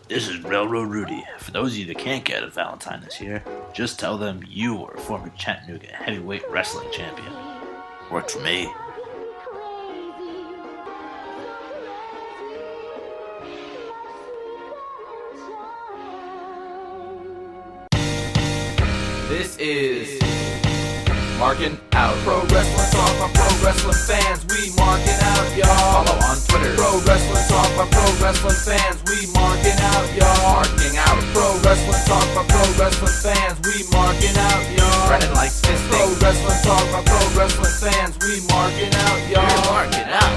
This is Railroad Rudy. For those of you that can't get a Valentine this year, just tell them you were a former Chattanooga heavyweight wrestling champion. Worked for me. This is Markin Out. Pro Wrestling Talk by Pro Wrestling fans. We marking out, y'all. Follow on Twitter. Pro Wrestling Talk by Pro Wrestling fans. We marking out, y'all. Marking Out. Pro Wrestling Talk by Pro Wrestling fans. We marking out, y'all. Brennan likes fisting. Pro Wrestling Talk by Pro Wrestling fans. We marking out, y'all. We're marking out.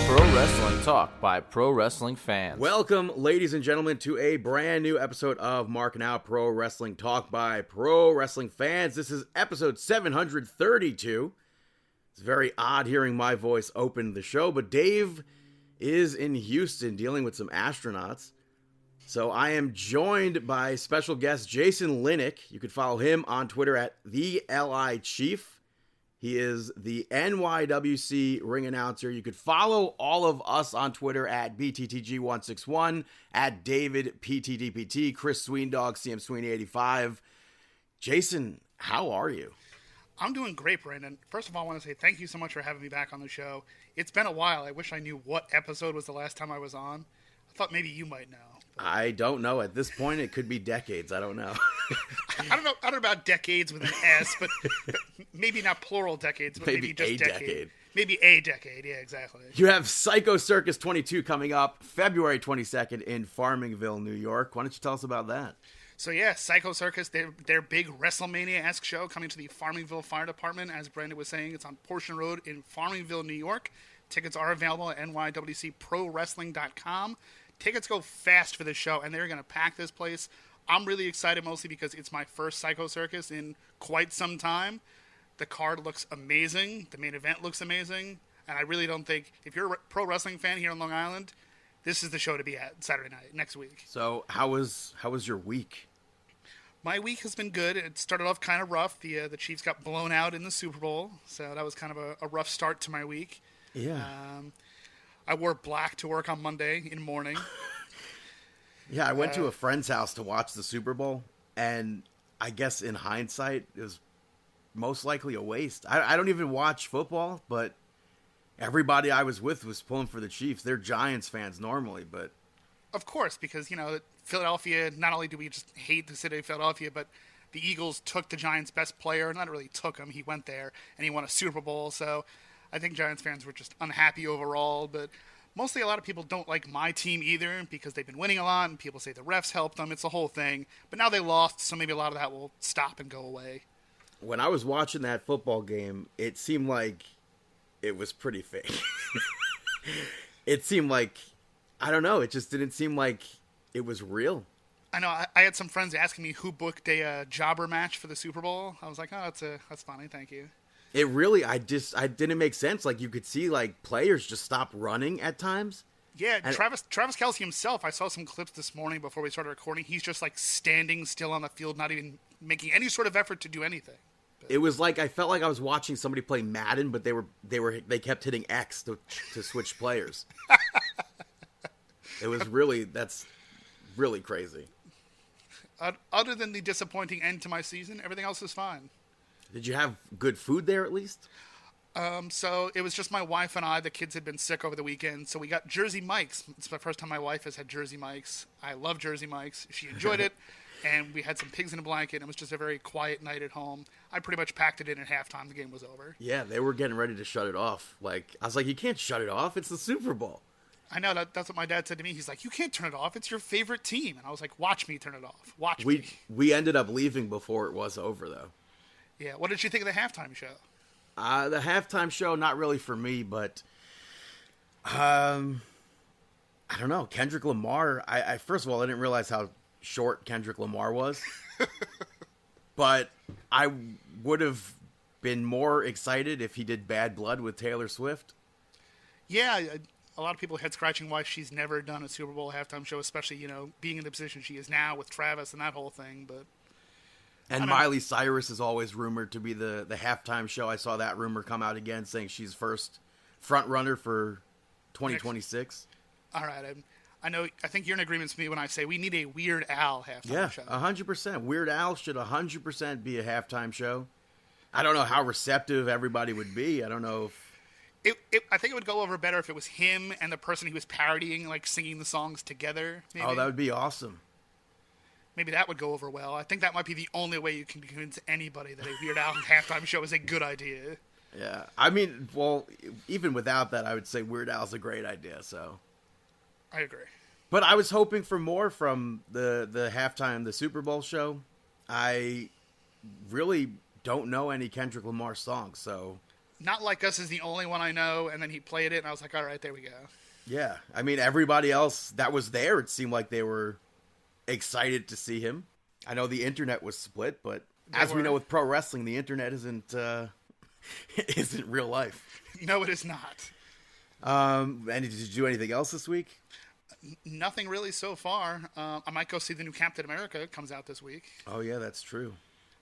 Pro Wrestling Talk by Pro Wrestling fans. Welcome, ladies and gentlemen, to a brand new episode of Markin Out Pro Wrestling Talk by Pro Wrestling fans. This is episode 732. It's very odd hearing my voice open the show, but Dave is in Houston dealing with some astronauts. So I am joined by special guest Jason Linick. You can follow him on Twitter at @TheLIChief. He is the NYWC ring announcer. You could follow all of us on Twitter at BTTG161, at DavidPTDPT, Chris Sweendog, CM Sweeney85. Jason, how are you? I'm doing great, Brandon. First of all, I want to say thank you so much for having me back on the show. It's been a while. I wish I knew what episode was the last time I was on. I thought maybe you might know. I don't know. At this point, it could be decades. I don't know. I don't know about decades with an S, but maybe not plural decades, but maybe just a decade. Maybe a decade. Yeah, exactly. You have Psycho Circus 22 coming up February 22nd in Farmingville, New York. Why don't you tell us about that? So yeah, Psycho Circus, their big WrestleMania-esque show coming to the Farmingville Fire Department. As Brandon was saying, it's on Portion Road in Farmingville, New York. Tickets are available at nywcprowrestling.com. Tickets go fast for this show, and they're going to pack this place. I'm really excited mostly because it's my first Psycho Circus in quite some time. The card looks amazing. The main event looks amazing. And I really don't think, if you're a pro wrestling fan here on Long Island, this is the show to be at Saturday night, next week. So how was your week? My week has been good. It started off kind of rough. The Chiefs got blown out in the Super Bowl, so that was kind of a rough start to my week. Yeah. I wore black to work on Monday in the morning. Yeah, I went to a friend's house to watch the Super Bowl, and I guess in hindsight, it was most likely a waste. I don't even watch football, but everybody I was with was pulling for the Chiefs. They're Giants fans normally, but... Of course, because, Philadelphia, not only do we just hate the city of Philadelphia, but the Eagles took the Giants' best player. Not really took him. He went there, and he won a Super Bowl, so... I think Giants fans were just unhappy overall, but mostly a lot of people don't like my team either because they've been winning a lot and people say the refs helped them. It's the whole thing. But now they lost, so maybe a lot of that will stop and go away. When I was watching that football game, it seemed like it was pretty fake. It seemed like, I don't know, it just didn't seem like it was real. I know. I had some friends asking me who booked a jobber match for the Super Bowl. I was like, oh, that's funny, thank you. It really, I didn't make sense. Like, you could see, like, players just stop running at times. Yeah, Travis Kelce himself, I saw some clips this morning before we started recording. He's just, like, standing still on the field, not even making any sort of effort to do anything. But it was like, I felt like I was watching somebody play Madden, but they kept hitting X to switch players. That's really crazy. Other than the disappointing end to my season, everything else is fine. Did you have good food there at least? So it was just my wife and I. The kids had been sick over the weekend, so we got Jersey Mike's. It's the first time my wife has had Jersey Mike's. I love Jersey Mike's. She enjoyed it, and we had some pigs in a blanket. It was just a very quiet night at home. I pretty much packed it in at halftime. The game was over. Yeah, they were getting ready to shut it off. Like, I was like, you can't shut it off. It's the Super Bowl. I know. That's what my dad said to me. He's like, you can't turn it off. It's your favorite team. And I was like, watch me turn it off. Watch me. We ended up leaving before it was over, though. Yeah, what did you think of the halftime show? The halftime show, not really for me, but I don't know. Kendrick Lamar, I first of all, I didn't realize how short Kendrick Lamar was, but I would have been more excited if he did Bad Blood with Taylor Swift. Yeah, a lot of people head scratching why she's never done a Super Bowl halftime show, especially, being in the position she is now with Travis and that whole thing, but... And Miley Cyrus is always rumored to be the halftime show. I saw that rumor come out again saying she's first front runner for 2026. All right. I think you're in agreement with me when I say we need a Weird Al halftime Yeah, show. 100%. Weird Al should 100% be a halftime show. I don't know how receptive everybody would be. I don't know if... I think it would go over better if it was him and the person he was parodying, like singing the songs together. Maybe. Oh, that would be awesome. Maybe that would go over well. I think that might be the only way you can convince anybody that a Weird Al halftime show is a good idea. Yeah. I mean, well, even without that, I would say Weird Al's a great idea, so... I agree. But I was hoping for more from the halftime, the Super Bowl show. I really don't know any Kendrick Lamar songs, so... Not Like Us is the only one I know, and then he played it, and I was like, all right, there we go. Yeah. I mean, everybody else that was there, it seemed like they were excited to see him. I know the internet was split, but we know with pro wrestling, the internet isn't isn't real life. No, it is not. And did you do anything else this week? Nothing really so far. I might go see the new Captain America. It comes out this week. Oh, yeah, that's true.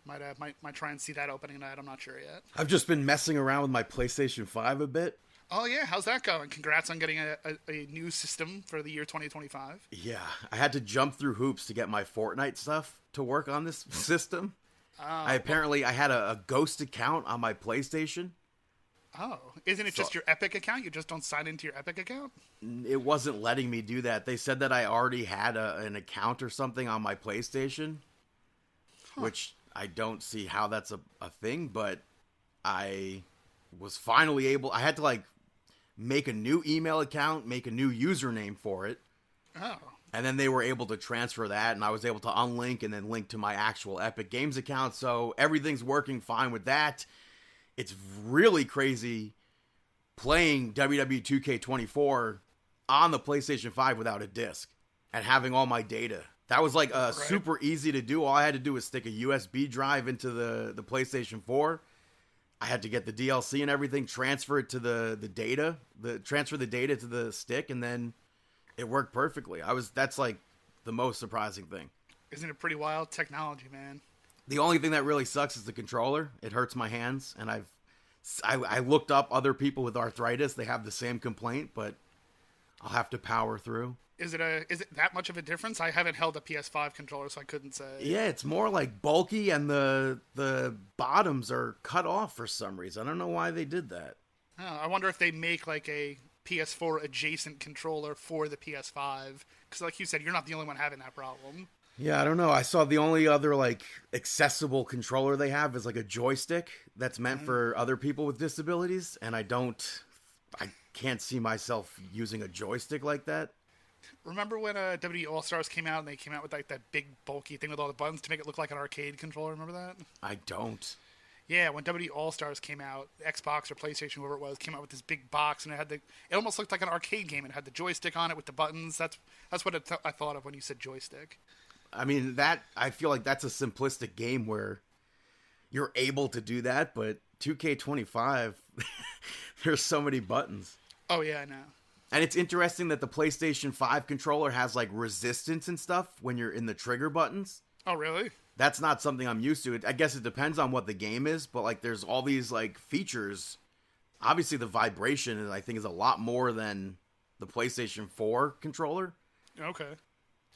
Might try and see that opening night. I'm not sure yet. I've just been messing around with my PlayStation 5 a bit. Oh, yeah. How's that going? Congrats on getting a new system for the year 2025. Yeah, I had to jump through hoops to get my Fortnite stuff to work on this system. I had a ghost account on my PlayStation. Oh, isn't it just your Epic account? You just don't sign into your Epic account? It wasn't letting me do that. They said that I already had an account or something on my PlayStation, which I don't see how that's a thing, but I was finally able... I had to, like, make a new email account, make a new username for it. Oh. And then they were able to transfer that, and I was able to unlink and then link to my actual Epic Games account, so everything's working fine with that. It's really crazy playing WWE 2K24 on the PlayStation 5 without a disc and having all my data. That was like super easy to do. All I had to do was stick a USB drive into the PlayStation 4. I had to get the DLC and everything, transfer it to the data, transfer the data to the stick, and then it worked perfectly. That's like the most surprising thing. Isn't it pretty wild? Technology, man. The only thing that really sucks is the controller. It hurts my hands, and I looked up other people with arthritis. They have the same complaint, but I'll have to power through. Is it that much of a difference? I haven't held a PS5 controller, so I couldn't say. Yeah, it's more like bulky, and the bottoms are cut off for some reason. I don't know why they did that. Oh, I wonder if they make like a PS4 adjacent controller for the PS5. Because like you said, you're not the only one having that problem. Yeah, I don't know. I saw the only other like accessible controller they have is like a joystick that's meant for other people with disabilities, and I can't see myself using a joystick like that. Remember when WWE All Stars came out and they came out with like that big bulky thing with all the buttons to make it look like an arcade controller? Remember that? I don't. Yeah, when WWE All Stars came out, Xbox or PlayStation, whoever it was, came out with this big box and it almost looked like an arcade game. It had the joystick on it with the buttons. That's what I thought of when you said joystick. I mean, I feel like that's a simplistic game where you're able to do that, but 2K25, there's so many buttons. Oh, yeah, I know. And it's interesting that the PlayStation 5 controller has, like, resistance and stuff when you're in the trigger buttons. Oh, really? That's not something I'm used to. I guess it depends on what the game is, but, like, there's all these, like, features. Obviously, the vibration, I think, is a lot more than the PlayStation 4 controller. Okay.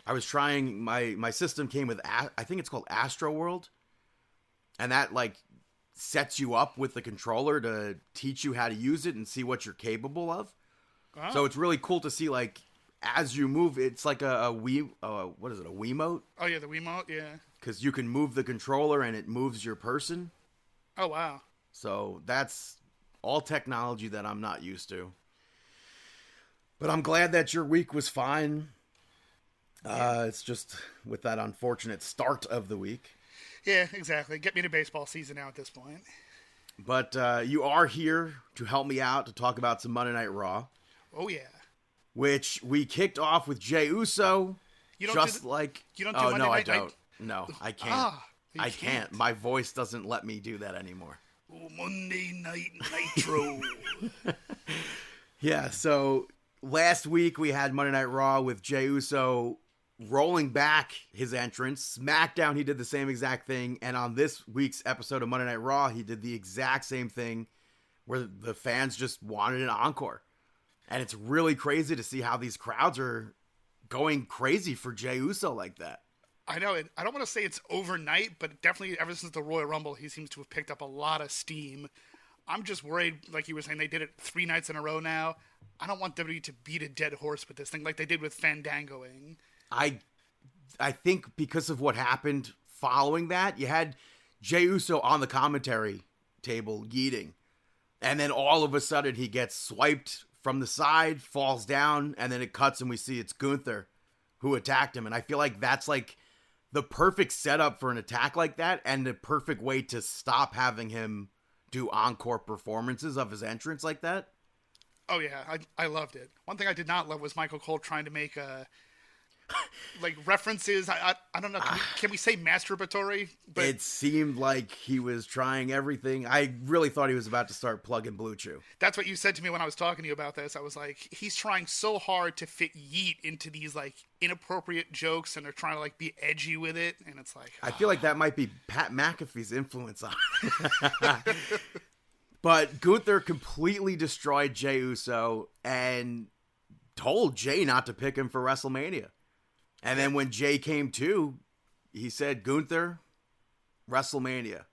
I was trying, my system came with, I think it's called Astro World. And that, like, sets you up with the controller to teach you how to use it and see what you're capable of. Oh. So it's really cool to see, like, as you move, it's like a Wii, what is it, a Wiimote? Oh, yeah, the Wiimote, yeah. Because you can move the controller and it moves your person. Oh, wow. So that's all technology that I'm not used to. But I'm glad that your week was fine. It's just with that unfortunate start of the week. Yeah, exactly. Get me to baseball season now at this point. But you are here to help me out to talk about some Monday Night Raw. Oh, yeah. Which we kicked off with Jey Uso. You don't do Monday no, Night? I don't. No, I can't. I can't. My voice doesn't let me do that anymore. Oh, Monday Night Nitro. Yeah, so last week we had Monday Night Raw with Jey Uso rolling back his entrance. SmackDown, he did the same exact thing. And on this week's episode of Monday Night Raw, he did the exact same thing where the fans just wanted an encore. And it's really crazy to see how these crowds are going crazy for Jey Uso like that. I know it. I don't want to say it's overnight, but definitely ever since the Royal Rumble, he seems to have picked up a lot of steam. I'm just worried, like you were saying, they did it 3 nights in a row now. I don't want WWE to beat a dead horse with this thing like they did with Fandangoing. I think because of what happened following that, you had Jey Uso on the commentary table yeeting. And then all of a sudden he gets swiped from the side, falls down, and then it cuts and we see it's Gunther who attacked him. And I feel like that's like the perfect setup for an attack like that and the perfect way to stop having him do encore performances of his entrance like that. Oh, yeah. I loved it. One thing I did not love was Michael Cole trying to make like references. I don't know. Can we say masturbatory? But it seemed like he was trying everything. I really thought he was about to start plugging Blue Chew. That's what you said to me when I was talking to you about this. I was like, he's trying so hard to fit Yeet into these like inappropriate jokes, and they're trying to like be edgy with it, and it's like I feel like that might be Pat McAfee's influence on it. But Gunther completely destroyed Jey Uso and told Jey not to pick him for WrestleMania. And then when Jey came to, he said, Gunther, WrestleMania.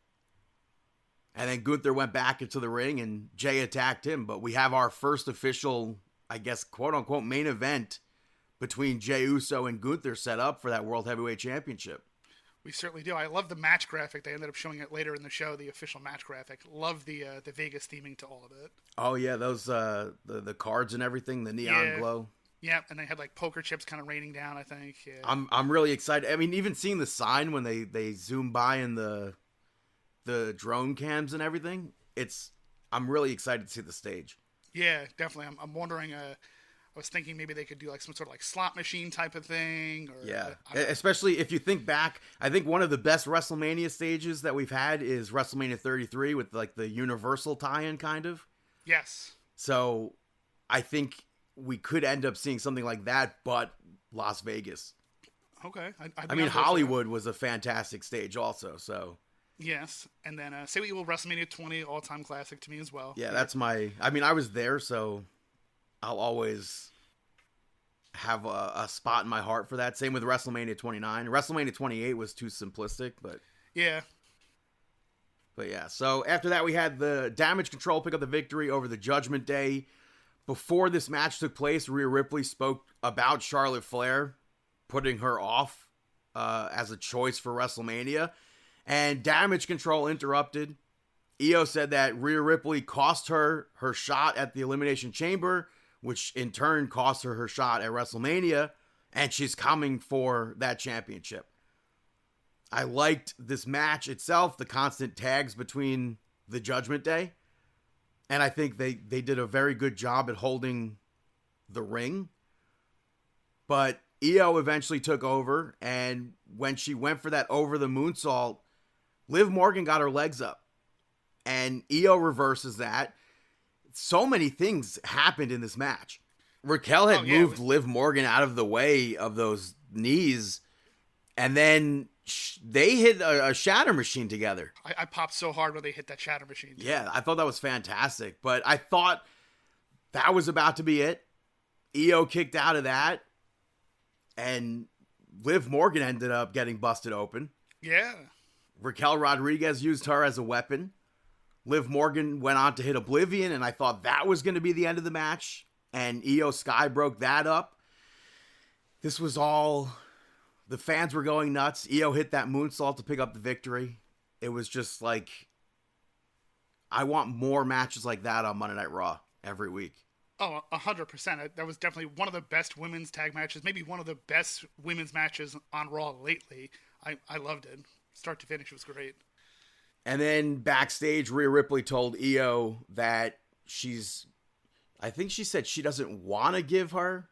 And then Gunther went back into the ring and Jey attacked him. But we have our first official, I guess, quote unquote, main event between Jey Uso and Gunther set up for that World Heavyweight Championship. We certainly do. I love the match graphic. They ended up showing it later in the show, the official match graphic. Love the Vegas theming to all of it. Oh, yeah, those the cards and everything, the neon glow. Yeah, and they had like poker chips kind of raining down, I think. Yeah. I'm really excited. I mean, even seeing the sign when they zoom by in the drone cams and everything, I'm really excited to see the stage. Yeah, definitely. I'm wondering. I was thinking maybe they could do like some sort of like slot machine type of thing. Or, yeah, especially if you think back, I think one of the best WrestleMania stages that we've had is WrestleMania 33 with like the Universal tie-in kind of. Yes. So I think we could end up seeing something like that, but Las Vegas. Okay. I mean, Hollywood was a fantastic stage also, so. Yes, and then Say What You Will, WrestleMania 20, all-time classic to me as well. Yeah, that's I mean, I was there, so I'll always have a spot in my heart for that. Same with WrestleMania 29. WrestleMania 28 was too simplistic, but... Yeah. But yeah, so after that we had the Damage Control pick up the victory over the Judgment Day. Before this match took place, Rhea Ripley spoke about Charlotte Flair, putting her off as a choice for WrestleMania. And Damage Control interrupted. Io said that Rhea Ripley cost her shot at the Elimination Chamber, which in turn cost her shot at WrestleMania, and she's coming for that championship. I liked this match itself, the constant tags between the Judgment Day, and I think they did a very good job at holding the ring. But Io eventually took over, and when she went for that over the moonsault, Liv Morgan got her legs up, and Io reverses that. So many things happened in this match. Raquel had moved Liv Morgan out of the way of those knees, and then they hit a shatter machine together. I popped so hard when they hit that shatter machine. Yeah, I thought that was fantastic, but I thought that was about to be it. Io kicked out of that, and Liv Morgan ended up getting busted open. Yeah. Raquel Rodriguez used her as a weapon. Liv Morgan went on to hit Oblivion, and I thought that was going to be the end of the match. And Io Sky broke that up. This was all... The fans were going nuts. Io hit that moonsault to pick up the victory. It was just like... I want more matches like that on Monday Night Raw every week. Oh, 100%. That was definitely one of the best women's tag matches. Maybe one of the best women's matches on Raw lately. I loved it. Start to finish, it was great. And then backstage, Rhea Ripley told Io that I think she said she doesn't want to give her,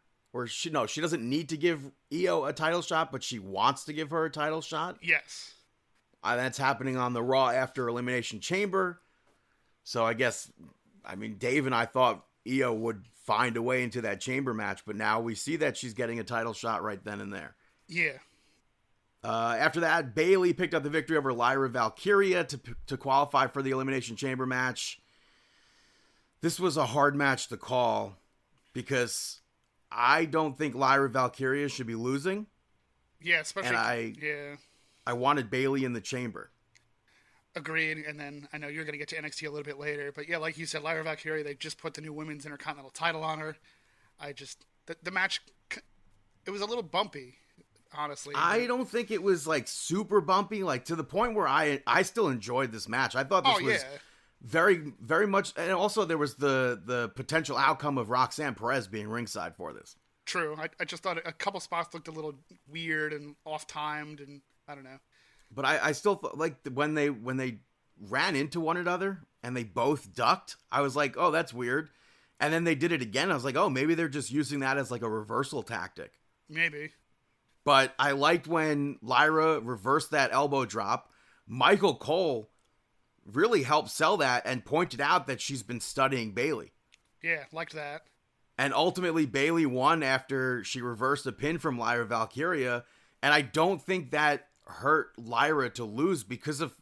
she doesn't need to give Io a title shot, but she wants to give her a title shot. Yes. That's happening on the Raw after Elimination Chamber. So I guess, Dave and I thought Io would find a way into that Chamber match, but now we see that she's getting a title shot right then and there. Yeah. After that, Bayley picked up the victory over Lyra Valkyria to qualify for the Elimination Chamber match. This was a hard match to call because I don't think Lyra Valkyria should be losing. Yeah, especially. And I wanted Bayley in the chamber. Agreed. And then I know you're going to get to NXT a little bit later, but yeah, like you said, Lyra Valkyria, they just put the new Women's Intercontinental title on her. The match, it was a little bumpy, honestly. I don't think it was like super bumpy, like to the point where I still enjoyed this match. I thought this was very, very much, and also there was the potential outcome of Roxanne Perez being ringside for this. True. I just thought a couple spots looked a little weird and off-timed, and I don't know. But I still thought, like, when they ran into one another and they both ducked, I was like, oh, that's weird. And then they did it again. I was like, oh, maybe they're just using that as like a reversal tactic. Maybe. But I liked when Lyra reversed that elbow drop. Michael Cole really helped sell that and pointed out that she's been studying Bayley. Yeah, liked that. And ultimately, Bayley won after she reversed a pin from Lyra Valkyria. And I don't think that hurt Lyra to lose because of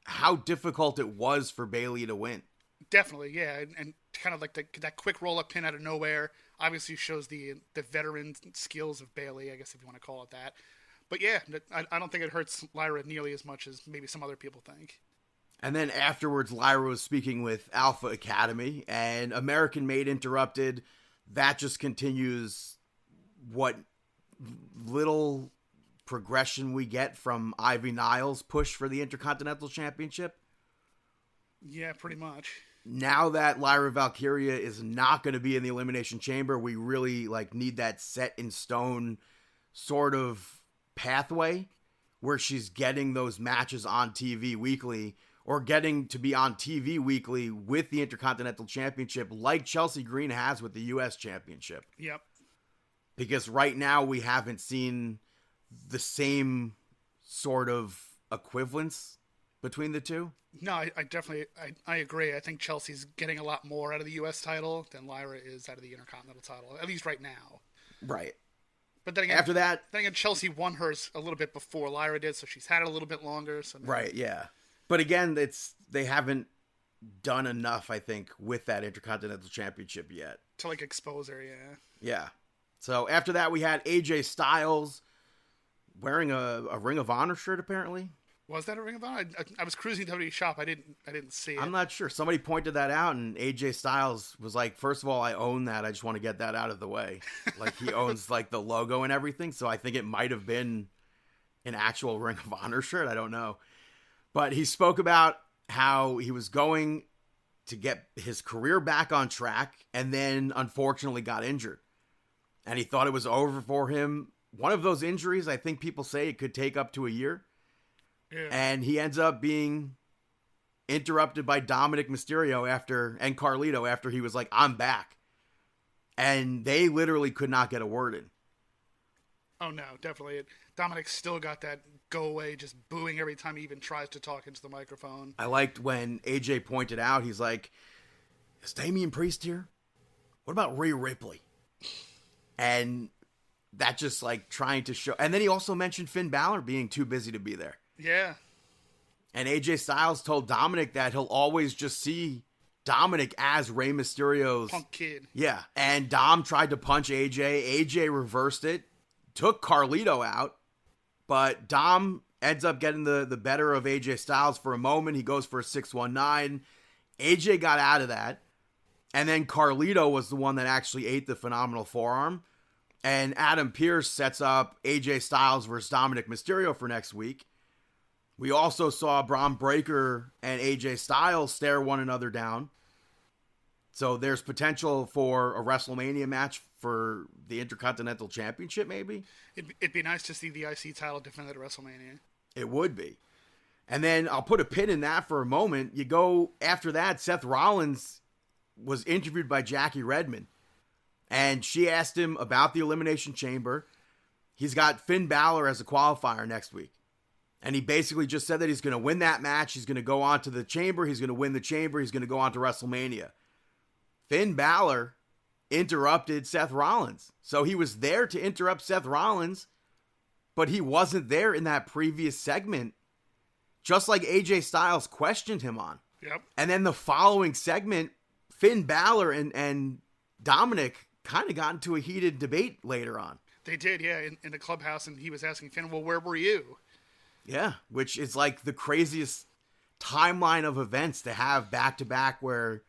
how difficult it was for Bayley to win. Definitely, yeah. And kind of like that quick roll-up pin out of nowhere obviously shows the veteran skills of Bayley, I guess if you want to call it that. But yeah, I don't think it hurts Lyra nearly as much as maybe some other people think. And then afterwards, Lyra was speaking with Alpha Academy, and American Made interrupted. That just continues what little progression we get from Ivy Niles' push for the Intercontinental Championship. Yeah, pretty much. Now that Lyra Valkyria is not going to be in the Elimination Chamber, we really need that set in stone sort of pathway where she's getting those matches on TV weekly, or getting to be on TV weekly with the Intercontinental Championship like Chelsea Green has with the U.S. Championship. Yep. Because right now we haven't seen the same sort of equivalence between the two. No, I definitely agree. I think Chelsea's getting a lot more out of the U.S. title than Lyra is out of the Intercontinental title, at least right now. Right. But then again, after that, Chelsea won hers a little bit before Lyra did, so she's had it a little bit longer. So maybe... Right, yeah. But again, they haven't done enough, I think, with that Intercontinental Championship yet. To expose her, yeah. Yeah. So after that, we had AJ Styles wearing a Ring of Honor shirt, apparently. Was that a Ring of Honor? I was cruising WWE shop. I didn't see it. I'm not sure. Somebody pointed that out, and AJ Styles was like, first of all, I own that. I just want to get that out of the way. He owns the logo and everything. So I think it might have been an actual Ring of Honor shirt. I don't know. But he spoke about how he was going to get his career back on track and then unfortunately got injured. And he thought it was over for him. One of those injuries, I think people say it could take up to a year. Yeah. And he ends up being interrupted by Dominic Mysterio and Carlito after he was like, I'm back. And they literally could not get a word in. Oh, no, definitely. Dominic still got that go away, just booing every time he even tries to talk into the microphone. I liked when AJ pointed out, he's like, is Damian Priest here? What about Rhea Ripley? And that just trying to show. And then he also mentioned Finn Balor being too busy to be there. Yeah. And AJ Styles told Dominic that he'll always just see Dominic as Rey Mysterio's punk kid. Yeah. And Dom tried to punch AJ. AJ reversed it, took Carlito out, but Dom ends up getting the better of AJ Styles for a moment. He goes for a 619. AJ got out of that. And then Carlito was the one that actually ate the phenomenal forearm. And Adam Pearce sets up AJ Styles versus Dominic Mysterio for next week. We also saw Braun Breaker and AJ Styles stare one another down. So there's potential for a WrestleMania match for the Intercontinental Championship, maybe? It'd be nice to see the IC title defended at WrestleMania. It would be. And then I'll put a pin in that for a moment. You go after that, Seth Rollins was interviewed by Jackie Redmond. And she asked him about the Elimination Chamber. He's got Finn Balor as a qualifier next week. And he basically just said that he's going to win that match. He's going to go on to the Chamber. He's going to win the Chamber. He's going to go on to WrestleMania. Finn Balor interrupted Seth Rollins. So he was there to interrupt Seth Rollins, but he wasn't there in that previous segment, just like AJ Styles questioned him on. Yep. And then the following segment, Finn Balor and Dominic kind of got into a heated debate later on. They did, yeah, in the clubhouse, and he was asking Finn, well, where were you? Yeah, which is like the craziest timeline of events to have back-to-back where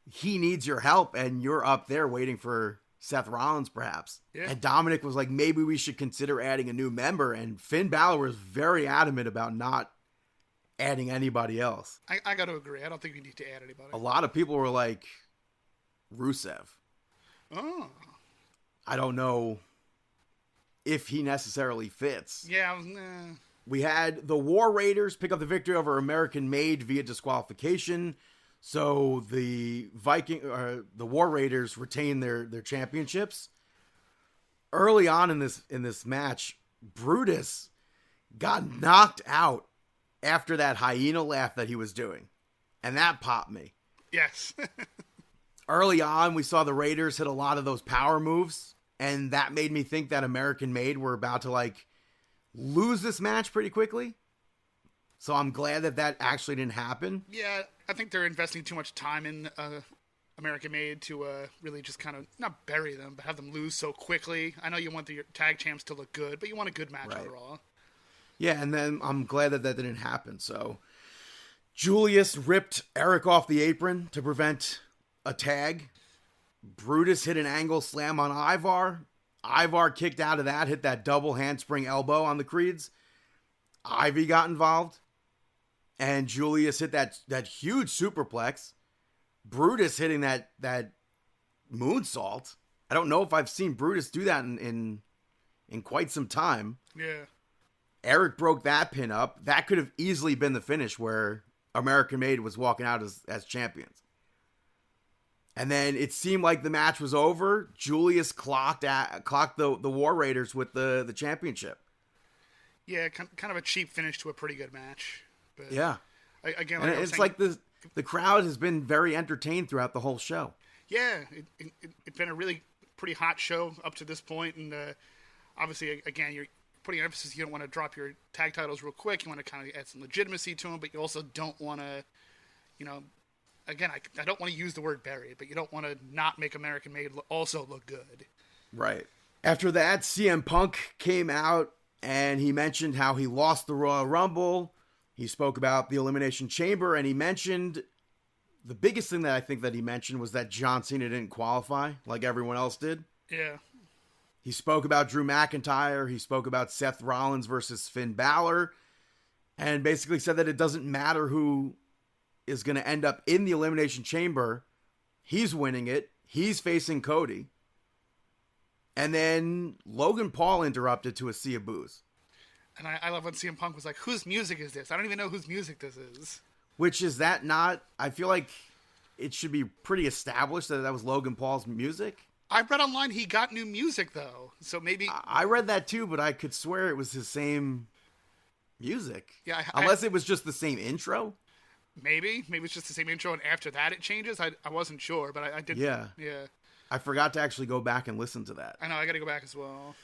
he needs your help and you're up there waiting for Seth Rollins, perhaps. Yeah. And Dominic was like, maybe we should consider adding a new member, and Finn Balor was very adamant about not adding anybody else. I got to agree. I don't think we need to add anybody. A lot of people were like, Rusev. Oh. I don't know if he necessarily fits. Yeah. We had the War Raiders pick up the victory over American Made via disqualification. So the War Raiders retain their championships. Early on in this match, Brutus got knocked out after that hyena laugh that he was doing. And that popped me. Yes. Early on, we saw the Raiders hit a lot of those power moves, and that made me think that American Made were about to like lose this match pretty quickly. So I'm glad that actually didn't happen. Yeah, I think they're investing too much time in American Made to really just kind of not bury them, but have them lose so quickly. I know you want your tag champs to look good, but you want a good match overall. Yeah, and then I'm glad that didn't happen. So Julius ripped Eric off the apron to prevent a tag. Brutus hit an angle slam on Ivar. Ivar kicked out of that, hit that double handspring elbow on the Creeds. Ivy got involved. And Julius hit that huge superplex. Brutus hitting that moonsault. I don't know if I've seen Brutus do that in quite some time. Yeah. Eric broke that pin up. That could have easily been the finish where American Made was walking out as champions. And then it seemed like the match was over. Julius clocked the War Raiders with the championship. Yeah, kind of a cheap finish to a pretty good match. But yeah. Again, and it's like the crowd has been very entertained throughout the whole show. Yeah, it's been a really pretty hot show up to this point, and obviously, again, you're putting emphasis. You don't want to drop your tag titles real quick. You want to kind of add some legitimacy to them, but you also don't want to, again, I don't want to use the word bury, but you don't want to not make American Made also look good. Right. After that, CM Punk came out and he mentioned how he lost the Royal Rumble. He spoke about the Elimination Chamber, and he mentioned the biggest thing that I think that he mentioned was that John Cena didn't qualify like everyone else did. Yeah. He spoke about Drew McIntyre. He spoke about Seth Rollins versus Finn Balor, and basically said that it doesn't matter who is going to end up in the Elimination Chamber. He's winning it. He's facing Cody. And then Logan Paul interrupted to a sea of boos. And I love when CM Punk was like, whose music is this? I don't even know whose music this is. Which is that not... I feel like it should be pretty established that was Logan Paul's music. I read online he got new music, though. So maybe... I read that too, but I could swear it was his same music. Yeah, Unless it was just the same intro. Maybe it's just the same intro, and after that it changes. I wasn't sure, but I did. Yeah. I forgot to actually go back and listen to that. I know, I got to go back as well.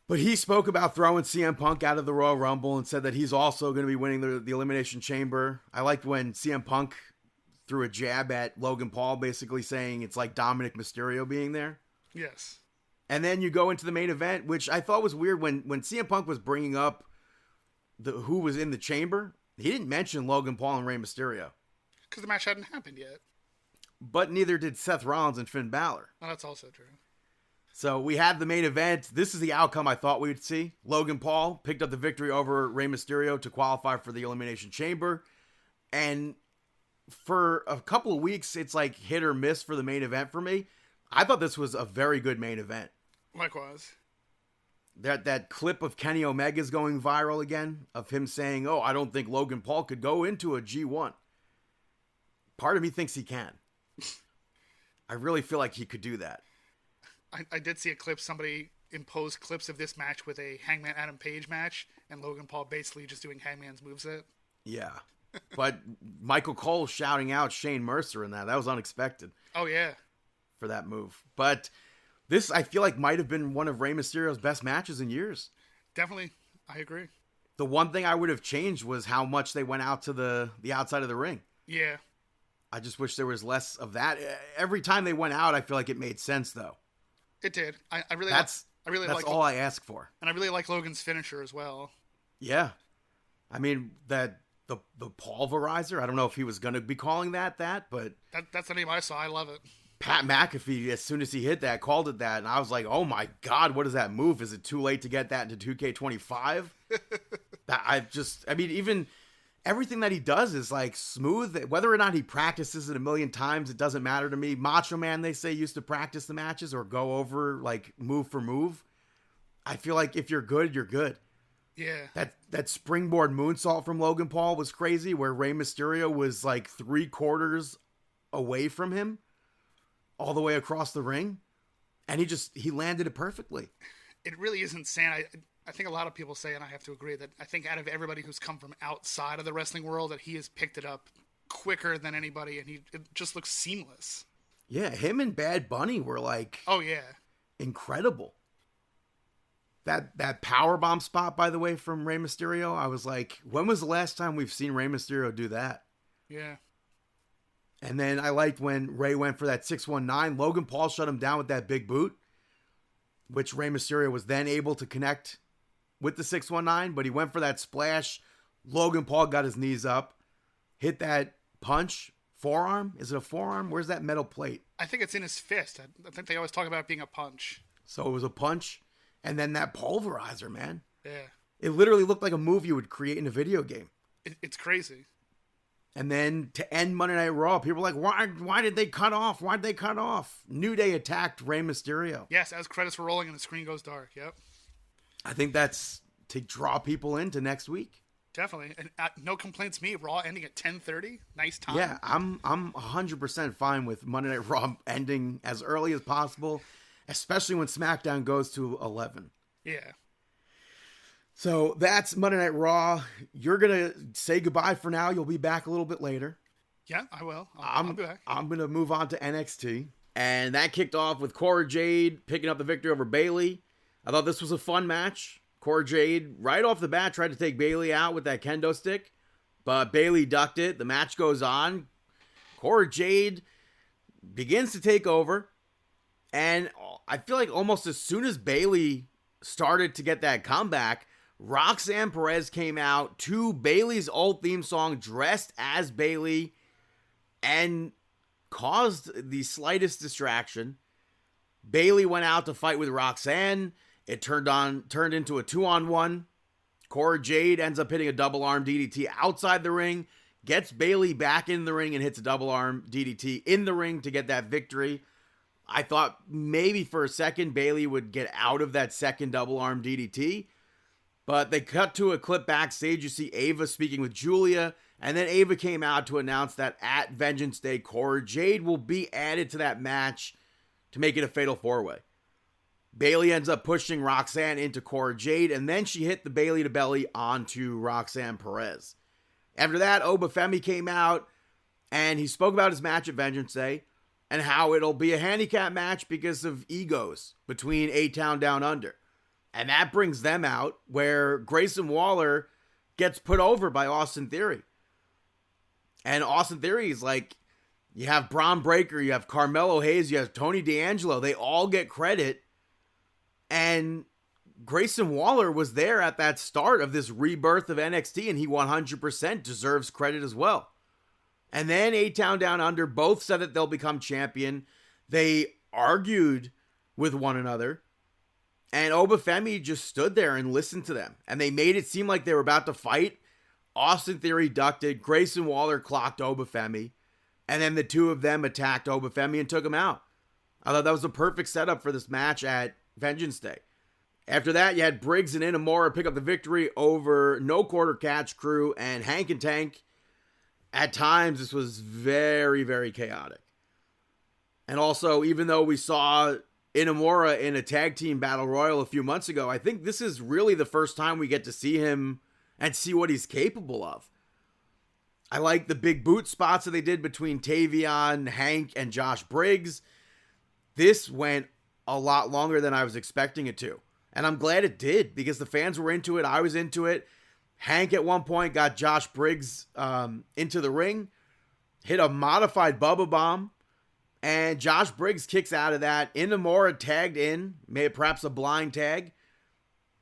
But he spoke about throwing CM Punk out of the Royal Rumble and said that he's also going to be winning the Elimination Chamber. I liked when CM Punk threw a jab at Logan Paul, basically saying it's like Dominic Mysterio being there. Yes. And then you go into the main event, which I thought was weird when CM Punk was bringing up who was in the chamber. He didn't mention Logan Paul and Rey Mysterio. Because the match hadn't happened yet. But neither did Seth Rollins and Finn Balor. Oh, that's also true. So we had the main event. This is the outcome I thought we would see. Logan Paul picked up the victory over Rey Mysterio to qualify for the Elimination Chamber. And for a couple of weeks, it's like hit or miss for the main event for me. I thought this was a very good main event. Likewise. That clip of Kenny Omega's going viral again, of him saying, oh, I don't think Logan Paul could go into a G1. Part of me thinks he can. I really feel like he could do that. I did see a clip, somebody imposed clips of this match with a Hangman Adam Page match, and Logan Paul basically just doing Hangman's moveset. Yeah. But Michael Cole shouting out Shane Mercer in that was unexpected. Oh, yeah. For that move. But this, I feel like, might have been one of Rey Mysterio's best matches in years. Definitely. I agree. The one thing I would have changed was how much they went out to the outside of the ring. Yeah. I just wish there was less of that. Every time they went out, I feel like it made sense, though. It did. I really That's like all I ask for. and I really like Logan's finisher as well. Yeah. I mean, the pulverizer, I don't know if he was going to be calling that, but That's the name I saw. I love it. Pat McAfee, as soon as he hit that, called it that, and I was like, oh my God, what is that move? Is it too late to get that into 2K25? Even everything that he does is like smooth. Whether or not he practices it a million times, it doesn't matter to me. Macho Man, they say, used to practice the matches or go over like move for move. I feel like if you're good, you're good. Yeah. That springboard moonsault from Logan Paul was crazy, where Rey Mysterio was like 3/4 away from him, all the way across the ring, and he landed it perfectly. It really is insane. I think a lot of people say, and I have to agree, that I think out of everybody who's come from outside of the wrestling world, that he has picked it up quicker than anybody, and it just looks seamless. Yeah, him and Bad Bunny were like, oh yeah, incredible. That powerbomb spot, by the way, from Rey Mysterio, I was like, when was the last time we've seen Rey Mysterio do that? Yeah. And then I liked when Rey went for that 619. Logan Paul shut him down with that big boot, which Rey Mysterio was then able to connect with the 619, but he went for that splash. Logan Paul got his knees up, hit that punch, forearm. Is it a forearm? Where's that metal plate? I think it's in his fist. I think they always talk about it being a punch. So it was a punch, and then that pulverizer, man. Yeah. It literally looked like a move you would create in a video game. It's crazy. And then to end Monday Night Raw, people were like, why did they cut off? Why did they cut off? New Day attacked Rey Mysterio. Yes, as credits were rolling and the screen goes dark. Yep. I think that's to draw people into next week. Definitely. And no complaints me. Raw ending at 10:30. Nice time. Yeah, I'm 100% fine with Monday Night Raw ending as early as possible, especially when SmackDown goes to 11. Yeah. So that's Monday Night Raw. You're going to say goodbye for now. You'll be back a little bit later. Yeah, I will. I'll be back. I'm going to move on to NXT. And that kicked off with Cora Jade picking up the victory over Bayley. I thought this was a fun match. Cora Jade, right off the bat, tried to take Bayley out with that kendo stick, but Bayley ducked it. The match goes on. Cora Jade begins to take over, and I feel like almost as soon as Bayley started to get that comeback, Roxanne Perez came out to Bayley's old theme song, dressed as Bayley, and caused the slightest distraction. Bayley went out to fight with Roxanne. It turned into a 2-on-1. Cora Jade ends up hitting a double arm DDT outside the ring, gets Bayley back in the ring and hits a double arm DDT in the ring to get that victory. I thought maybe for a second Bayley would get out of that second double arm DDT, but they cut to a clip backstage. You see Ava speaking with Julia, and then Ava came out to announce that at Vengeance Day, Cora Jade will be added to that match to make it a fatal 4-way. Bayley ends up pushing Roxanne into Cora Jade, and then she hit the Bayley to belly onto Roxanne Perez. After that, Obafemi came out, and he spoke about his match at Vengeance Day, and how it'll be a handicap match because of egos between A-Town Down Under. And that brings them out, where Grayson Waller gets put over by Austin Theory. And Austin Theory is like, you have Braun Breaker, you have Carmelo Hayes, you have Tony D'Angelo. They all get credit. And Grayson Waller was there at that start of this rebirth of NXT, and he 100% deserves credit as well. And then A-Town Down Under both said that they'll become champion. They argued with one another, and Obafemi just stood there and listened to them. And they made it seem like they were about to fight. Austin Theory ducked it. Grayson Waller clocked Obafemi. And then the two of them attacked Obafemi and took him out. I thought that was a perfect setup for this match at Vengeance Day. After that, you had Briggs and Inamura pick up the victory over No Quarter Catch Crew and Hank and Tank. At times, this was very, very chaotic. And also, even though we saw Inamura in a tag team battle royal a few months ago, I think this is really the first time we get to see him and see what he's capable of. I like the big boot spots that they did between Tavion, Hank, and Josh Briggs. This went a lot longer than I was expecting it to. And I'm glad it did, because the fans were into it. I was into it. Hank at one point got Josh Briggs into the ring, hit a modified Bubba Bomb, And Josh Briggs kicks out of that. Inamura tagged in, maybe perhaps a blind tag.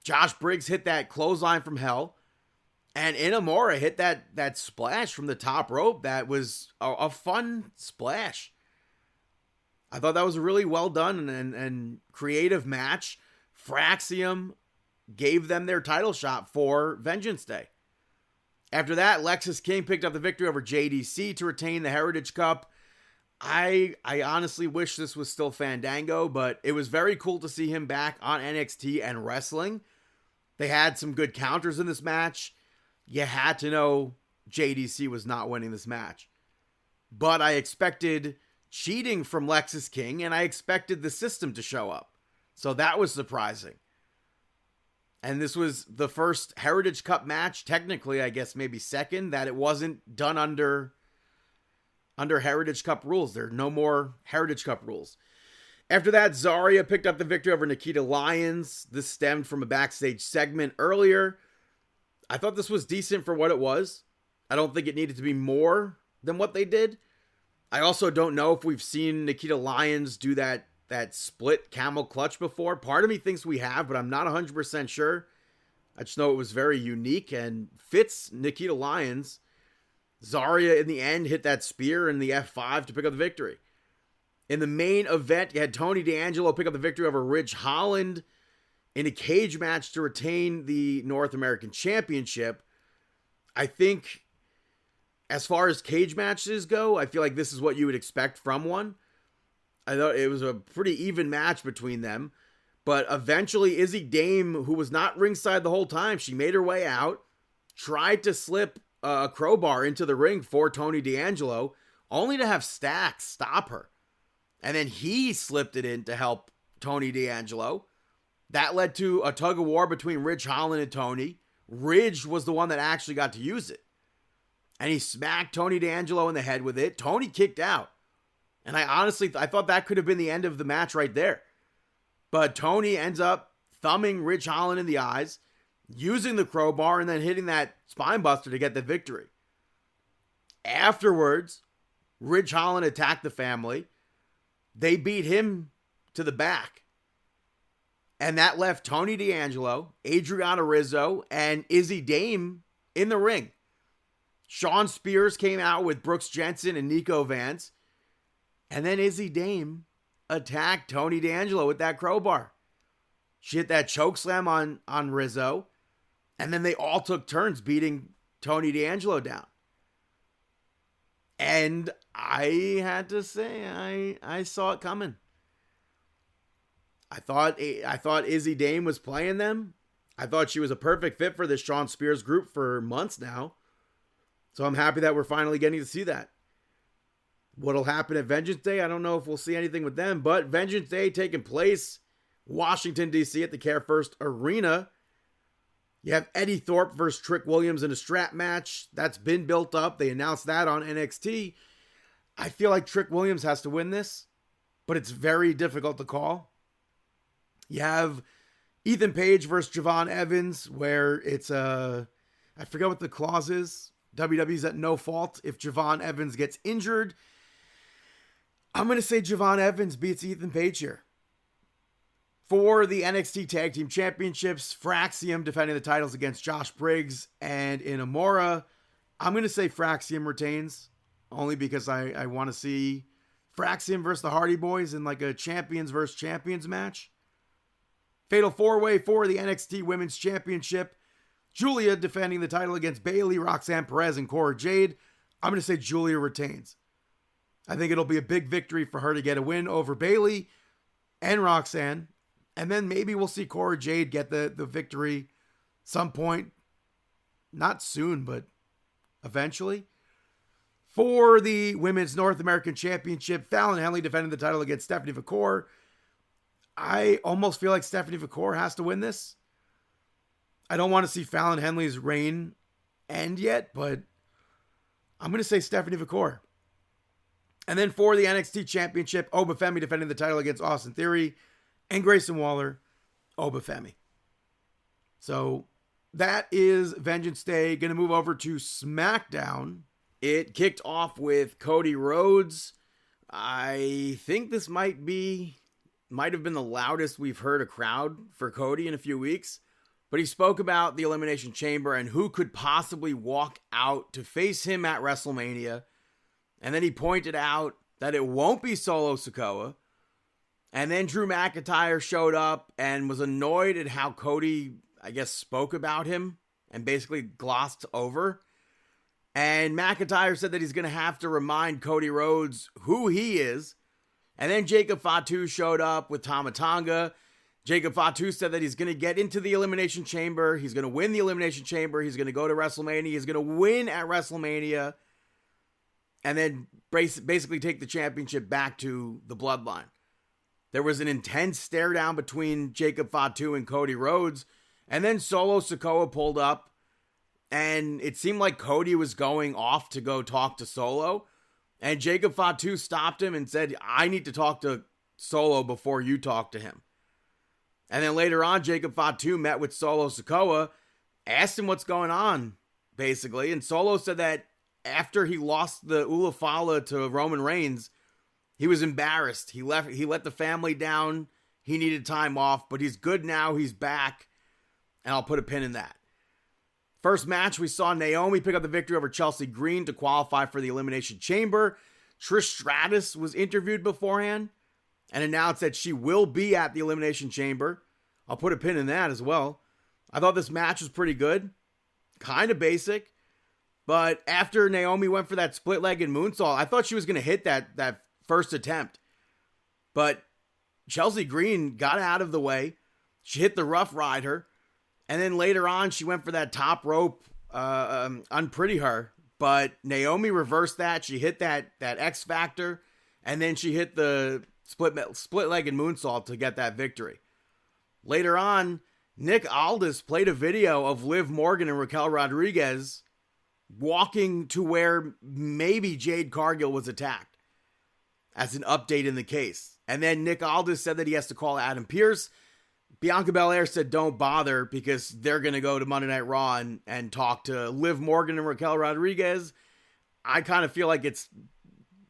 Josh Briggs hit that clothesline from hell. And Inamura hit that splash from the top rope. That was a fun splash. I thought that was a really well done and creative match. Fraxium gave them their title shot for Vengeance Day. After that, Lexis King picked up the victory over JDC to retain the Heritage Cup. I honestly wish this was still Fandango, but it was very cool to see him back on NXT and wrestling. They had some good counters in this match. You had to know JDC was not winning this match. But I expected cheating from Lexis King, and I expected the system to show up. So that was surprising. And this was the first Heritage Cup match, technically, I guess maybe second, that it wasn't done under Heritage Cup rules. There are no more Heritage Cup rules. After that, Zarya picked up the victory over Nikita Lyons. This stemmed from a backstage segment earlier. I thought this was decent for what it was. I don't think it needed to be more than what they did. I also don't know if we've seen Nikita Lyons do that split camel clutch before. Part of me thinks we have, but I'm not 100% sure. I just know it was very unique and fits Nikita Lyons. Zarya in the end hit that spear in the F5 to pick up the victory. In the main event, you had Tony D'Angelo pick up the victory over Ridge Holland in a cage match to retain the North American Championship. I think as far as cage matches go, I feel like this is what you would expect from one. I thought it was a pretty even match between them. But eventually, Izzy Dame, who was not ringside the whole time, she made her way out, tried to slip a crowbar into the ring for Tony D'Angelo, only to have Stax stop her. And then he slipped it in to help Tony D'Angelo. That led to a tug of war between Ridge Holland and Tony. Ridge was the one that actually got to use it. And he smacked Tony D'Angelo in the head with it. Tony kicked out. And I thought that could have been the end of the match right there. But Tony ends up thumbing Ridge Holland in the eyes, using the crowbar, and then hitting that spine buster to get the victory. Afterwards, Ridge Holland attacked the family. They beat him to the back. And that left Tony D'Angelo, Adriana Rizzo, and Izzy Dame in the ring. Sean Spears came out with Brooks Jensen and Nico Vance. And then Izzy Dame attacked Tony D'Angelo with that crowbar. She hit that choke slam on Rizzo. And then they all took turns beating Tony D'Angelo down. And I had to say, I saw it coming. I thought Izzy Dame was playing them. I thought she was a perfect fit for this Sean Spears group for months now. So I'm happy that we're finally getting to see that. What'll happen at Vengeance Day? I don't know if we'll see anything with them, but Vengeance Day taking place Washington, D.C. at the Care First Arena. You have Eddie Thorpe versus Trick Williams in a strap match. That's been built up. They announced that on NXT. I feel like Trick Williams has to win this, but it's very difficult to call. You have Ethan Page versus Javon Evans, where it's I forget what the clause is. WWE's at no fault if Javon Evans gets injured. I'm going to say Javon Evans beats Ethan Page here. For the NXT Tag Team Championships, Fraxium defending the titles against Josh Briggs and Inamura. I'm going to say Fraxium retains, only because I want to see Fraxium versus the Hardy Boys in like a champions versus champions match. Fatal 4-way for the NXT Women's Championship. Julia defending the title against Bayley, Roxanne Perez, and Cora Jade. I'm going to say Julia retains. I think it'll be a big victory for her to get a win over Bayley and Roxanne. And then maybe we'll see Cora Jade get the victory some point. Not soon, but eventually. For the Women's North American Championship, Fallon Henley defending the title against Stephanie Vacour. I almost feel like Stephanie Vacour has to win this. I don't want to see Fallon Henley's reign end yet, but I'm going to say Stephanie Vacour. And then for the NXT Championship, Obafemi defending the title against Austin Theory and Grayson Waller, Obafemi. So that is Vengeance Day. Going to move over to SmackDown. It kicked off with Cody Rhodes I think this might have been the loudest we've heard a crowd for Cody in a few weeks. But he spoke about the Elimination Chamber and who could possibly walk out to face him at WrestleMania. And then he pointed out that it won't be Solo Sikoa. And then Drew McIntyre showed up and was annoyed at how Cody, I guess, spoke about him and basically glossed over. And McIntyre said that he's going to have to remind Cody Rhodes who he is. And then Jacob Fatu showed up with Tama Tonga. Jacob Fatu said that he's going to get into the Elimination Chamber. He's going to win the Elimination Chamber. He's going to go to WrestleMania. He's going to win at WrestleMania. And then basically take the championship back to the Bloodline. There was an intense stare down between Jacob Fatu and Cody Rhodes. And then Solo Sikoa pulled up. And it seemed like Cody was going off to go talk to Solo. And Jacob Fatu stopped him and said, I need to talk to Solo before you talk to him. And then later on, Jacob Fatu met with Solo Sikoa, asked him what's going on, basically. And Solo said that after he lost the Ula Fala to Roman Reigns, he was embarrassed. He let the family down. He needed time off, but he's good now. He's back. And I'll put a pin in that. First match, we saw Naomi pick up the victory over Chelsea Green to qualify for the Elimination Chamber. Trish Stratus was interviewed beforehand and announced that she will be at the Elimination Chamber. I'll put a pin in that as well. I thought this match was pretty good. Kind of basic. But after Naomi went for that split-legged moonsault, I thought she was going to hit that first attempt. But Chelsea Green got out of the way. She hit the Rough Rider. And then later on, she went for that top rope, Unpretty Her. But Naomi reversed that. She hit that X Factor. And then she hit the split-legged moonsault to get that victory. Later on, Nick Aldis played a video of Liv Morgan and Raquel Rodriguez walking to where maybe Jade Cargill was attacked as an update in the case. And then Nick Aldis said that he has to call Adam Pearce. Bianca Belair said don't bother because they're going to go to Monday Night Raw and talk to Liv Morgan and Raquel Rodriguez. I kind of feel like it's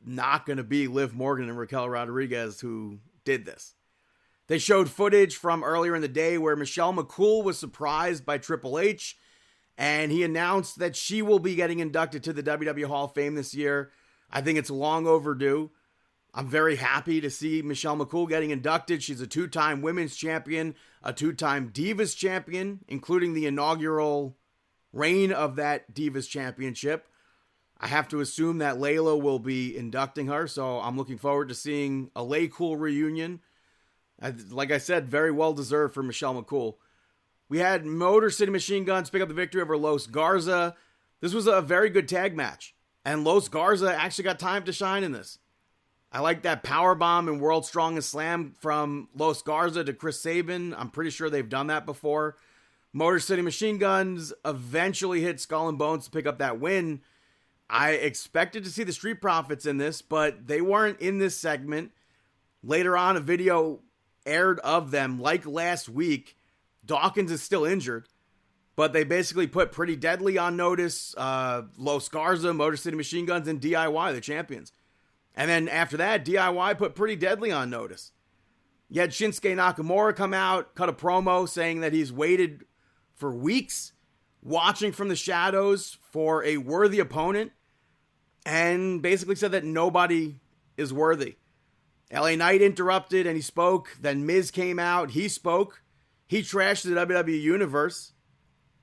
not going to be Liv Morgan and Raquel Rodriguez who did this. They showed footage from earlier in the day where Michelle McCool was surprised by Triple H, and he announced that she will be getting inducted to the WWE Hall of Fame this year. I think it's long overdue. I'm very happy to see Michelle McCool getting inducted. She's a two-time women's champion, a two-time Divas champion, including the inaugural reign of that Divas championship. I have to assume that Layla will be inducting her, so I'm looking forward to seeing a Lay Cool reunion. Like I said, very well deserved for Michelle McCool. We had Motor City Machine Guns pick up the victory over Los Garza. This was a very good tag match, and Los Garza actually got time to shine in this. I like that powerbomb and World's Strongest Slam from Los Garza to Chris Sabin. I'm pretty sure they've done that before. Motor City Machine Guns eventually hit Skull and Bones to pick up that win. I expected to see the Street Profits in this, but they weren't in this segment. Later on, a video aired of them, like last week. Dawkins is still injured, but they basically put Pretty Deadly on notice. Los Garza, Motor City Machine Guns, and DIY, the champions. And then after that, DIY put Pretty Deadly on notice. You had Shinsuke Nakamura come out, cut a promo saying that he's waited for weeks, watching from the shadows for a worthy opponent, and basically said that nobody is worthy. LA Knight interrupted and he spoke. Then Miz came out. He spoke. He trashed the WWE Universe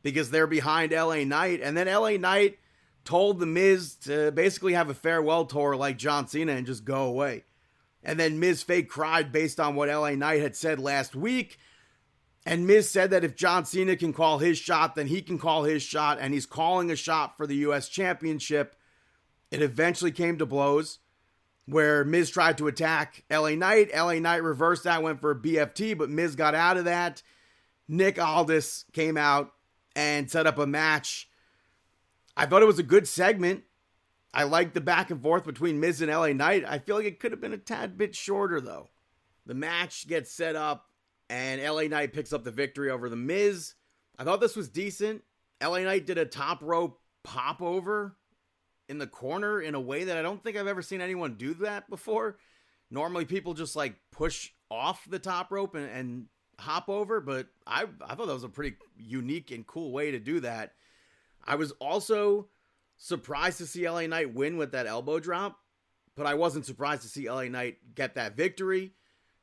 because they're behind LA Knight. And then LA Knight told the Miz to basically have a farewell tour like John Cena and just go away. And then Miz fake cried based on what LA Knight had said last week. And Miz said that if John Cena can call his shot, then he can call his shot. And he's calling a shot for the U.S. Championship. It eventually came to blows where Miz tried to attack LA Knight. LA Knight reversed that, went for a BFT, but Miz got out of that. Nick Aldis came out and set up a match. I thought it was a good segment. I liked the back and forth between Miz and LA Knight. I feel like it could have been a tad bit shorter, though. The match gets set up, and LA Knight picks up the victory over the Miz. I thought this was decent. LA Knight did a top rope pop over in the corner in a way that I don't think I've ever seen anyone do that before. Normally people just like push off the top rope and hop over, but I thought that was a pretty unique and cool way to do that. I was also surprised to see LA Knight win with that elbow drop, but I wasn't surprised to see LA Knight get that victory.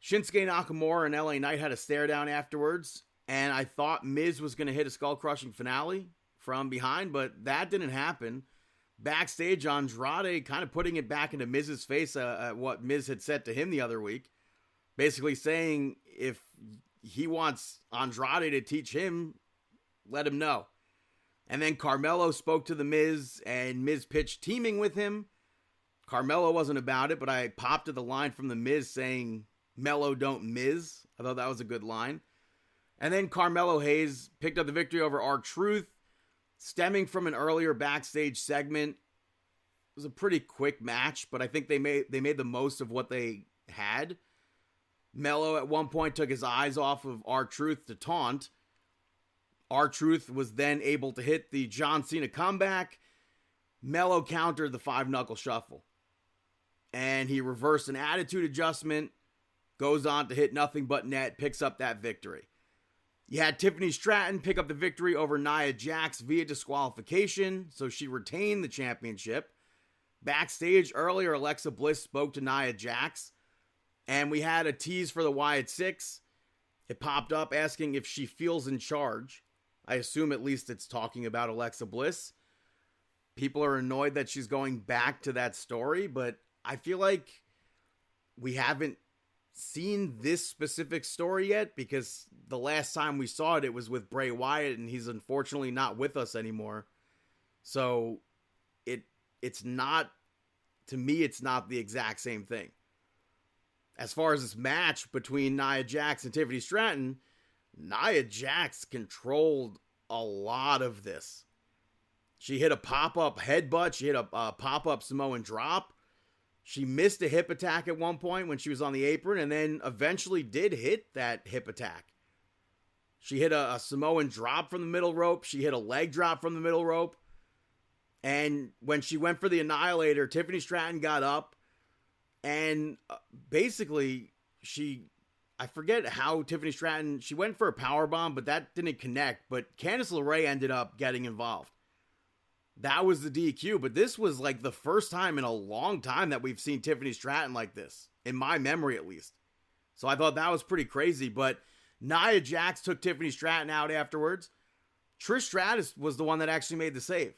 Shinsuke Nakamura and LA Knight had a stare down afterwards, and I thought Miz was going to hit a skull-crushing finale from behind, but that didn't happen. Backstage, Andrade kind of putting it back into Miz's face at what Miz had said to him the other week, basically saying if he wants Andrade to teach him, let him know. And then Carmelo spoke to the Miz, and Miz pitched teaming with him. Carmelo wasn't about it, but I popped at the line from the Miz saying, Mello don't Miz. I thought that was a good line. And then Carmelo Hayes picked up the victory over R-Truth, stemming from an earlier backstage segment. It was a pretty quick match, but I think they made the most of what they had. Mello at one point took his eyes off of R-Truth to taunt. R-Truth was then able to hit the John Cena comeback. Mello countered the 5-knuckle shuffle. And he reversed an attitude adjustment, goes on to hit nothing but net, picks up that victory. You had Tiffany Stratton pick up the victory over Nia Jax via disqualification, so she retained the championship. Backstage earlier, Alexa Bliss spoke to Nia Jax, and we had a tease for the Wyatt Six. It popped up asking if she feels in charge. I assume at least it's talking about Alexa Bliss. People are annoyed that she's going back to that story, but I feel like we haven't seen this specific story yet, because the last time we saw it, it was with Bray Wyatt, and he's unfortunately not with us anymore. So it's not, to me, it's not the exact same thing. As far as this match between Nia Jax and Tiffany Stratton, Nia Jax controlled a lot of this. She hit a pop-up headbutt. She hit a pop-up Samoan drop. She missed a hip attack at one point when she was on the apron, and then eventually did hit that hip attack. She hit a Samoan drop from the middle rope. She hit a leg drop from the middle rope. And when she went for the Annihilator, Tiffany Stratton got up, and basically I forget how Tiffany Stratton, she went for a powerbomb, but that didn't connect. But Candice LeRae ended up getting involved. That was the DQ, but this was like the first time in a long time that we've seen Tiffany Stratton like this, in my memory at least. So I thought that was pretty crazy, but Nia Jax took Tiffany Stratton out afterwards. Trish Stratus was the one that actually made the save.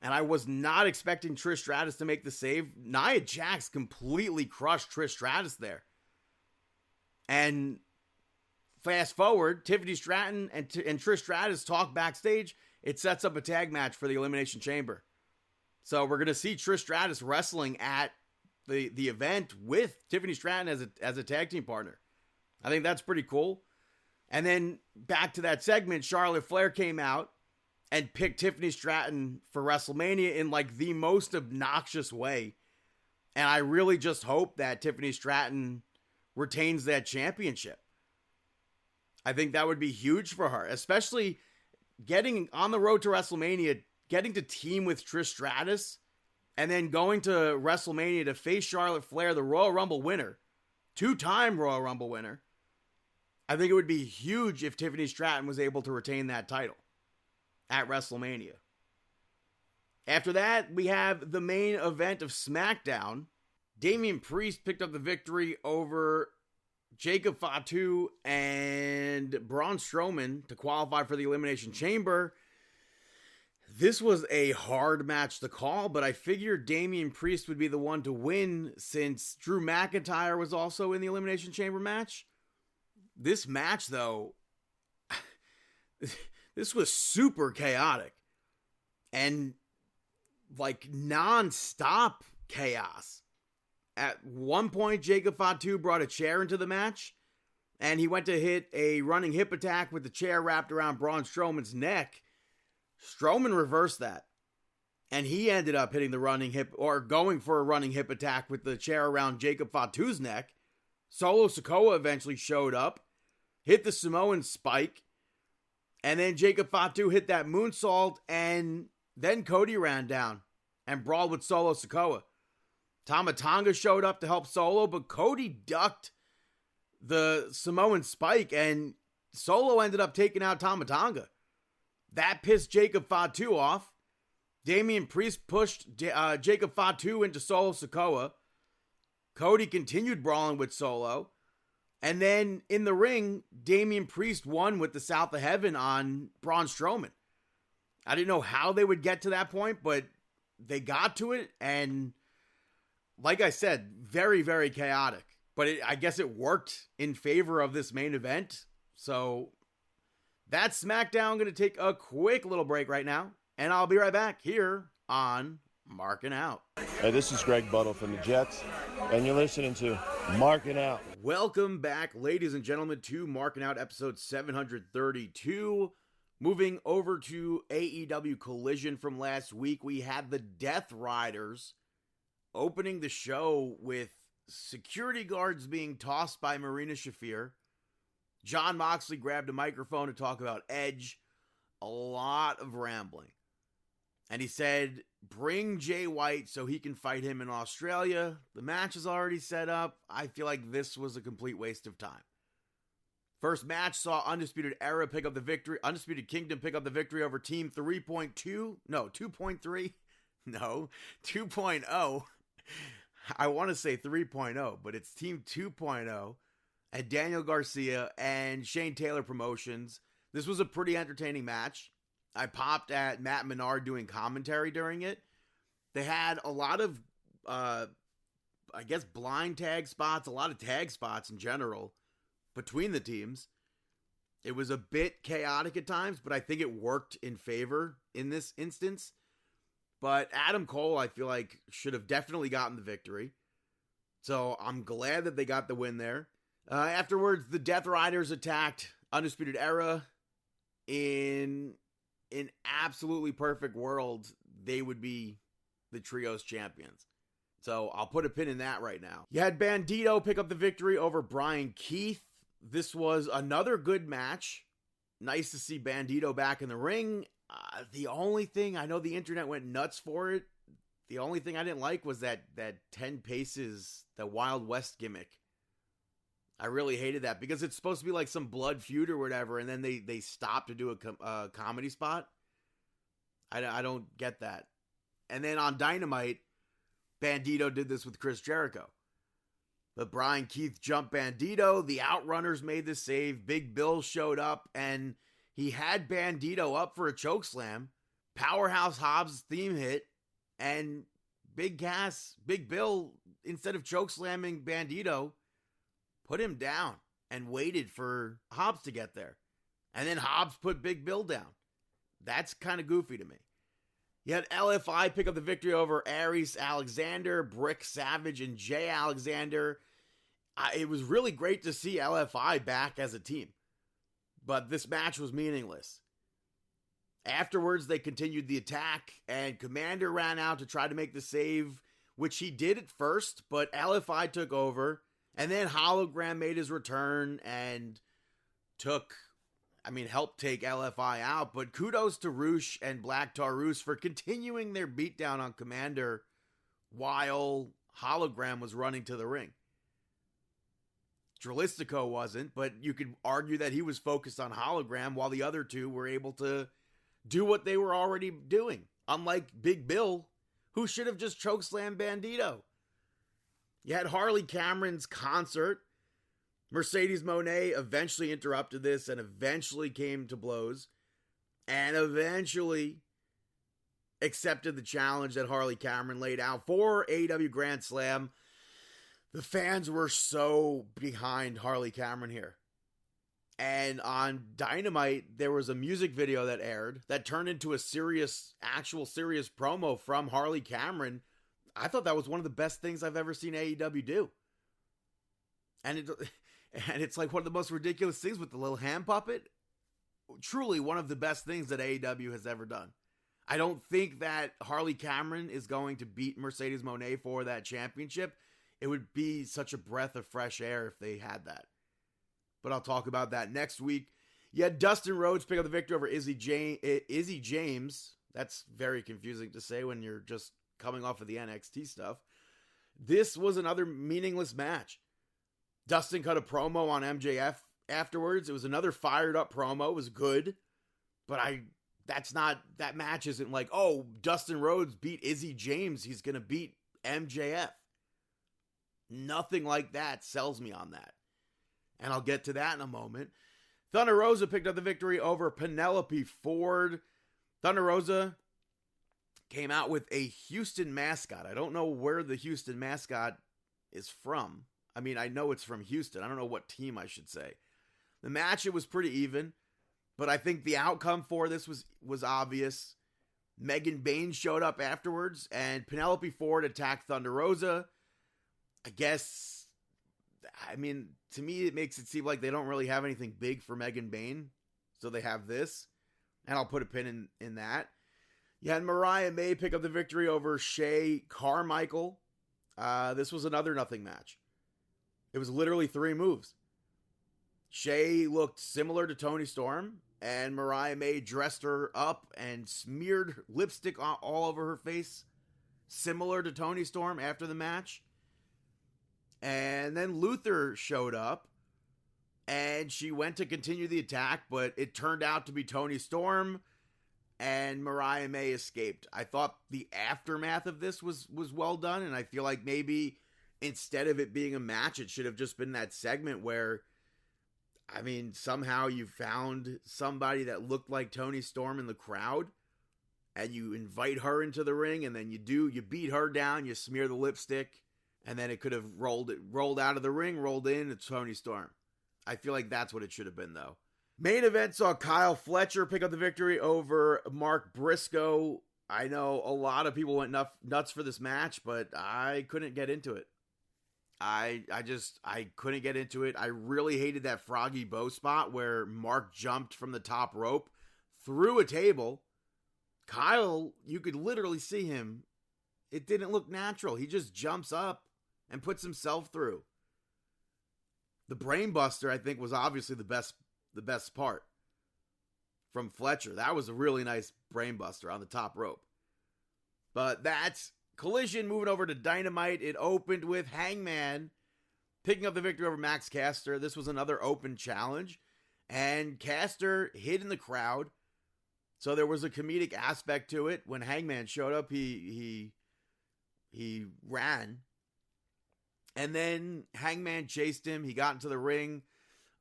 And I was not expecting Trish Stratus to make the save. Nia Jax completely crushed Trish Stratus there. And fast forward, Tiffany Stratton and Trish Stratus talk backstage. It sets up a tag match for the Elimination Chamber. So we're going to see Trish Stratus wrestling at the event with Tiffany Stratton as a tag team partner. I think that's pretty cool. And then back to that segment, Charlotte Flair came out and picked Tiffany Stratton for WrestleMania in like the most obnoxious way. And I really just hope that Tiffany Stratton retains that championship. I think that would be huge for her, especially getting on the road to WrestleMania, getting to team with Trish Stratus, and then going to WrestleMania to face Charlotte Flair, the Royal Rumble winner, 2-time Royal Rumble winner. I think it would be huge if Tiffany Stratton was able to retain that title at WrestleMania. After that, we have the main event of SmackDown. Damian Priest picked up the victory over Jacob Fatu and Braun Strowman to qualify for the Elimination Chamber. This was a hard match to call, but I figured Damian Priest would be the one to win since Drew McIntyre was also in the Elimination Chamber match. This match, though, this was super chaotic and like non-stop chaos. At one point, Jacob Fatu brought a chair into the match, and he went to hit a running hip attack with the chair wrapped around Braun Strowman's neck. Strowman reversed that, and he ended up hitting the running hip, or going for a running hip attack with the chair around Jacob Fatu's neck. Solo Sikoa eventually showed up, hit the Samoan spike, and then Jacob Fatu hit that moonsault, and then Cody ran down and brawled with Solo Sikoa. Tama Tonga showed up to help Solo, but Cody ducked the Samoan spike, and Solo ended up taking out Tama Tonga. That pissed Jacob Fatu off. Damian Priest pushed Jacob Fatu into Solo Sikoa. Cody continued brawling with Solo. And then in the ring, Damian Priest won with the South of Heaven on Braun Strowman. I didn't know how they would get to that point, but they got to it. And like I said, very, very chaotic. But I guess it worked in favor of this main event. So that's SmackDown. Going to take a quick little break right now. And I'll be right back here on Markin Out. Hey, this is Greg Buttle from the Jets, and you're listening to Markin Out. Welcome back, ladies and gentlemen, to Markin Out episode 732. Moving over to AEW Collision from last week, we had the Death Riders opening the show with security guards being tossed by Marina Shafir. Jon Moxley grabbed a microphone to talk about Edge. A lot of rambling. And he said, bring Jay White so he can fight him in Australia. The match is already set up. I feel like this was a complete waste of time. First match saw Undisputed Era pick up the victory. Undisputed Kingdom pick up the victory over Team 3.2. No, 2.3. No, 2.0. I want to say 3.0, but it's Team 2.0. And Daniel Garcia and Shane Taylor Promotions. This was a pretty entertaining match. I popped at Matt Menard doing commentary during it. They had a lot of, blind tag spots, a lot of tag spots in general between the teams. It was a bit chaotic at times, but I think it worked in favor in this instance. But Adam Cole, I feel like, should have definitely gotten the victory. So I'm glad that they got the win there. Afterwards, the Death Riders attacked Undisputed Era. In an absolutely perfect world, they would be the Trios champions. So I'll put a pin in that right now. You had Bandito pick up the victory over Brian Keith. This was another good match. Nice to see Bandito back in the ring. The only thing, I know the internet went nuts for it. The only thing I didn't like was that 10 paces, the Wild West gimmick. I really hated that because it's supposed to be like some blood feud or whatever, and then they stop to do a comedy spot. I don't get that. And then on Dynamite, Bandito did this with Chris Jericho. But Brian Keith jumped Bandito. The Outrunners made the save. Big Bill showed up, and he had Bandito up for a chokeslam. Powerhouse Hobbs theme hit, and Big Bill, instead of chokeslamming Bandito, put him down and waited for Hobbs to get there. And then Hobbs put Big Bill down. That's kind of goofy to me. You had LFI pick up the victory over Aries Alexander, Brick Savage, and Jay Alexander. It was really great to see LFI back as a team. But this match was meaningless. Afterwards, they continued the attack, and Commander ran out to try to make the save, which he did at first, but LFI took over. And then Hologram made his return and helped take LFI out. But kudos to Roosh and Black Taurus for continuing their beatdown on Commander while Hologram was running to the ring. Dralistico wasn't, but you could argue that he was focused on Hologram while the other two were able to do what they were already doing. Unlike Big Bill, who should have just chokeslammed Bandito. You had Harley Cameron's concert. Mercedes Moné eventually interrupted this and eventually came to blows and eventually accepted the challenge that Harley Cameron laid out for AEW Grand Slam. The fans were so behind Harley Cameron here. And on Dynamite, there was a music video that aired that turned into a actual serious promo from Harley Cameron. I thought that was one of the best things I've ever seen AEW do. And it's like one of the most ridiculous things with the little hand puppet. Truly one of the best things that AEW has ever done. I don't think that Harley Cameron is going to beat Mercedes Moné for that championship. It would be such a breath of fresh air if they had that. But I'll talk about that next week. You had Dustin Rhodes pick up the victory over Izzy James. That's very confusing to say when you're just coming off of the NXT stuff. This was another meaningless match. Dustin cut a promo on MJF afterwards. It was another fired up promo. It was good. But that match isn't like, oh, Dustin Rhodes beat Izzy James. He's going to beat MJF. Nothing like that sells me on that. And I'll get to that in a moment. Thunder Rosa picked up the victory over Penelope Ford. Thunder Rosa came out with a Houston mascot. I don't know where the Houston mascot is from. I mean, I know it's from Houston. I don't know what team I should say. The match, it was pretty even. But I think the outcome for this was obvious. Megan Baines showed up afterwards, and Penelope Ford attacked Thunder Rosa. I mean, to me, it makes it seem like they don't really have anything big for Megan Bain. So they have this, and I'll put a pin in that. You had Mariah May pick up the victory over Shay Carmichael. This was another nothing match. It was literally 3 moves. Shay looked similar to Toni Storm, and Mariah May dressed her up and smeared lipstick all over her face, similar to Toni Storm after the match. And then Luther showed up, and she went to continue the attack, but it turned out to be Toni Storm, and Mariah May escaped. I thought the aftermath of this was well done, and I feel like maybe instead of it being a match, it should have just been that segment where, I mean, somehow you found somebody that looked like Toni Storm in the crowd, and you invite her into the ring, and then you beat her down, you smear the lipstick, and then it could have rolled out of the ring, rolled in, it's Toni Storm. I feel like that's what it should have been, though. Main event saw Kyle Fletcher pick up the victory over Mark Briscoe. I know a lot of people went nuts for this match, but I couldn't get into it. I couldn't get into it. I really hated that Froggy Bow spot where Mark jumped from the top rope through a table. Kyle, you could literally see him. It didn't look natural. He just jumps up and puts himself through. The brainbuster, I think, was obviously the best part from Fletcher. That was a really nice brainbuster on the top rope. But that's Collision. Moving over to Dynamite. It opened with Hangman picking up the victory over Max Caster. This was another open challenge, and Caster hid in the crowd, so there was a comedic aspect to it. When Hangman showed up, he ran, and then Hangman chased him. He got into the ring,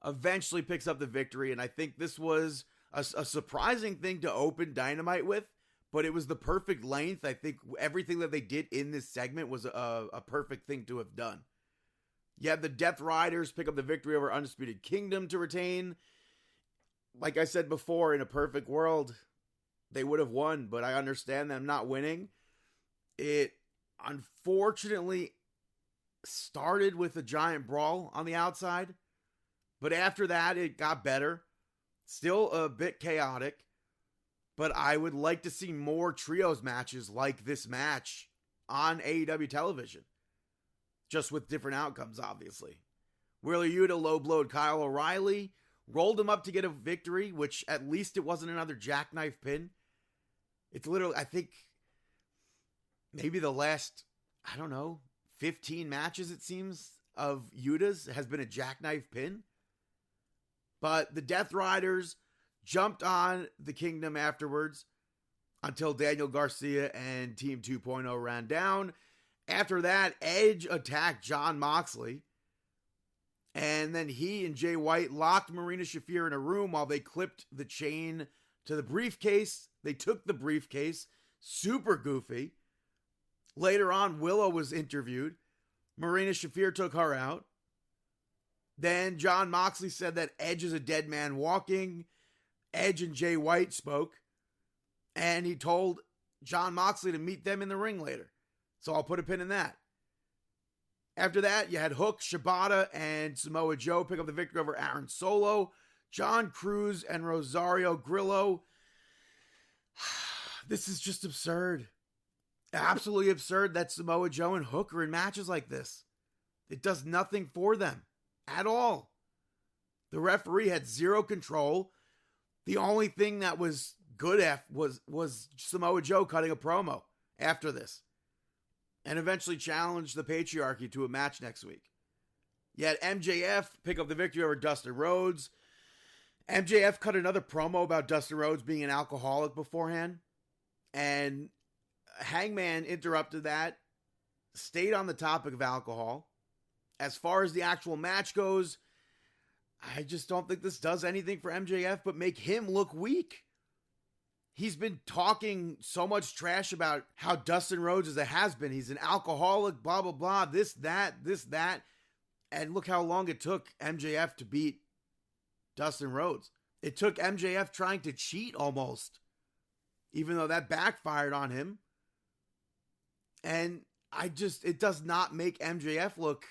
eventually picks up the victory, and I think this was a surprising thing to open Dynamite with, but it was the perfect length. I think everything that they did in this segment was a perfect thing to have done. You had the Death Riders pick up the victory over Undisputed Kingdom to retain. Like I said before, in a perfect world, they would have won, but I understand them not winning. It unfortunately started with a giant brawl on the outside, but after that, it got better. Still a bit chaotic, but I would like to see more trios matches like this match on AEW television. Just with different outcomes, obviously. Wheeler Yuta low-blowed Kyle O'Reilly, rolled him up to get a victory, which at least it wasn't another jackknife pin. It's literally, I think, maybe the last, 15 matches, it seems, of Yuta's has been a jackknife pin. But the Death Riders jumped on the Kingdom afterwards until Daniel Garcia and Team 2.0 ran down. After that, Edge attacked Jon Moxley. And then he and Jay White locked Marina Shafir in a room while they clipped the chain to the briefcase. They took the briefcase. Super goofy. Later on, Willow was interviewed. Marina Shafir took her out. Then Jon Moxley said that Edge is a dead man walking. Edge and Jay White spoke. And he told Jon Moxley to meet them in the ring later. So I'll put a pin in that. After that, you had Hook, Shibata, and Samoa Joe pick up the victory over Aaron Solo, John Cruz, and Rosario Grillo. This is just absurd. Absolutely absurd that Samoa Joe and Hook are in matches like this. It does nothing for them at all. The referee had zero control. The only thing that was good was Samoa Joe cutting a promo after this. and eventually challenge the Patriarchy to a match next week. Yet MJF pick up the victory over Dustin Rhodes. MJF cut another promo about Dustin Rhodes being an alcoholic beforehand, and Hangman interrupted that, stayed on the topic of alcohol. As far as the actual match goes, I just don't think this does anything for MJF but make him look weak. He's been talking so much trash about how Dustin Rhodes is a has-been. He's an alcoholic, blah, blah, blah, this, that. And look how long it took MJF to beat Dustin Rhodes. It took MJF trying to cheat almost, even though that backfired on him. And it does not make MJF look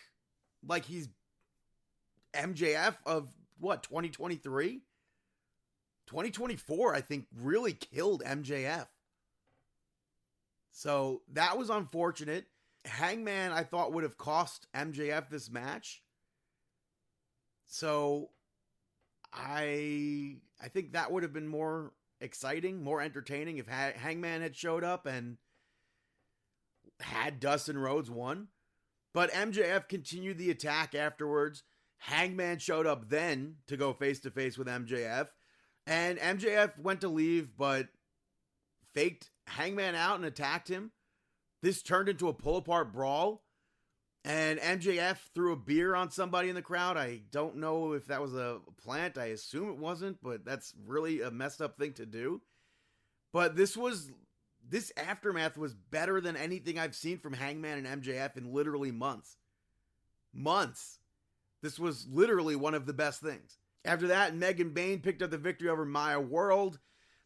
like he's MJF of, 2023? 2024, I think, really killed MJF. So that was unfortunate. Hangman, I thought, would have cost MJF this match. So I think that would have been more exciting, more entertaining if Hangman had showed up and had Dustin Rhodes won. But MJF continued the attack afterwards. Hangman showed up then to go face-to-face with MJF. And MJF went to leave, but faked Hangman out and attacked him. This turned into a pull-apart brawl. And MJF threw a beer on somebody in the crowd. I don't know if that was a plant. I assume it wasn't, but that's really a messed up thing to do. But this aftermath was better than anything I've seen from Hangman and MJF in literally months. Months. This was literally one of the best things. After that, Megan Bayne picked up the victory over Maya World.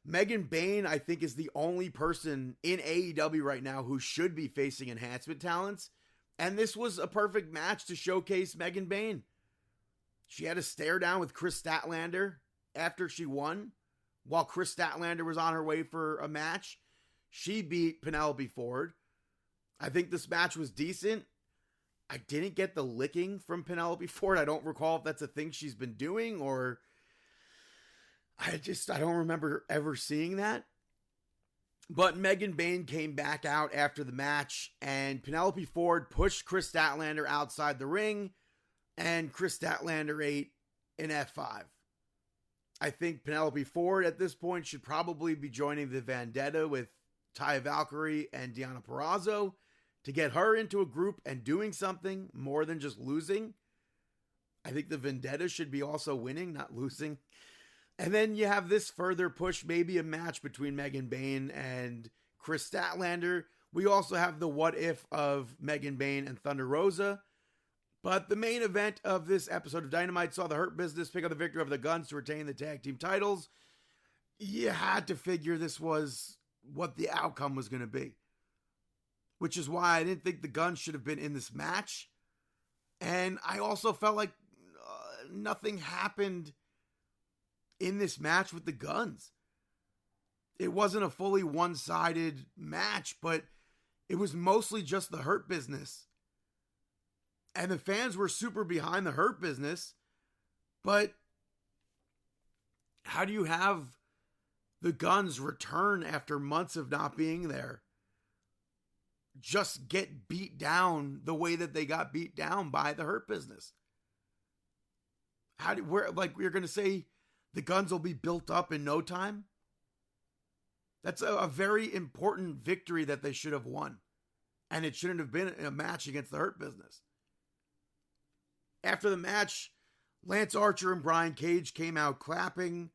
Megan Bayne, I think, is the only person in AEW right now who should be facing enhancement talents. And this was a perfect match to showcase Megan Bayne. She had a stare down with Chris Statlander after she won. While Chris Statlander was on her way for a match, she beat Penelope Ford. I think this match was decent. I didn't get the licking from Penelope Ford. I don't recall if that's a thing she's been doing, or I don't remember ever seeing that. But Megan Bayne came back out after the match, and Penelope Ford pushed Chris Statlander outside the ring, and Chris Statlander ate an F5. I think Penelope Ford at this point should probably be joining the Vendetta with Taya Valkyrie and Deonna Purrazzo to get her into a group and doing something more than just losing. I think the Vendetta should be also winning, not losing. And then you have this further push, maybe a match between Megan Bayne and Chris Statlander. We also have the what if of Megan Bayne and Thunder Rosa. But the main event of this episode of Dynamite saw the Hurt Business pick up the victory over the Guns to retain the tag team titles. You had to figure this was what the outcome was going to be. Which is why I didn't think the Guns should have been in this match. And I also felt like nothing happened in this match with the Guns. It wasn't a fully one-sided match, but it was mostly just the Hurt Business. And the fans were super behind the Hurt Business. But how do you have the Guns return after months of not being there? Just get beat down the way that they got beat down by the Hurt Business. You're going to say the Guns will be built up in no time? That's a very important victory that they should have won. And it shouldn't have been a match against the Hurt Business. After the match, Lance Archer and Brian Cage came out clapping.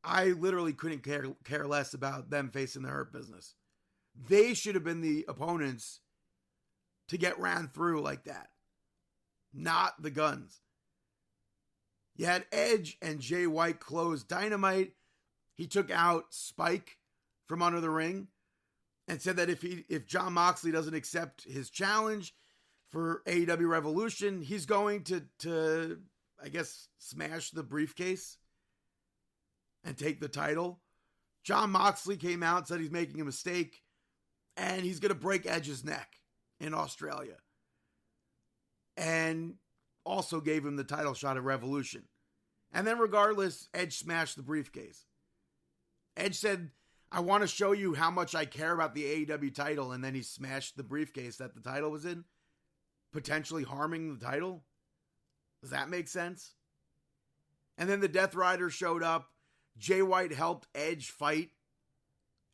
I literally couldn't care less about them facing the Hurt Business. They should have been the opponents to get ran through like that. Not the Guns. You had Edge and Jay White close Dynamite. He took out Spike from under the ring and said that if Jon Moxley doesn't accept his challenge for AEW Revolution, he's going to I guess, smash the briefcase and take the title. Jon Moxley came out and said he's making a mistake and he's going to break Edge's neck in Australia. And also gave him the title shot at Revolution. And then regardless, Edge smashed the briefcase. Edge said, I want to show you how much I care about the AEW title, and then he smashed the briefcase that the title was in, potentially harming the title. Does that make sense? And then the Death Riders showed up. Jay White helped Edge fight.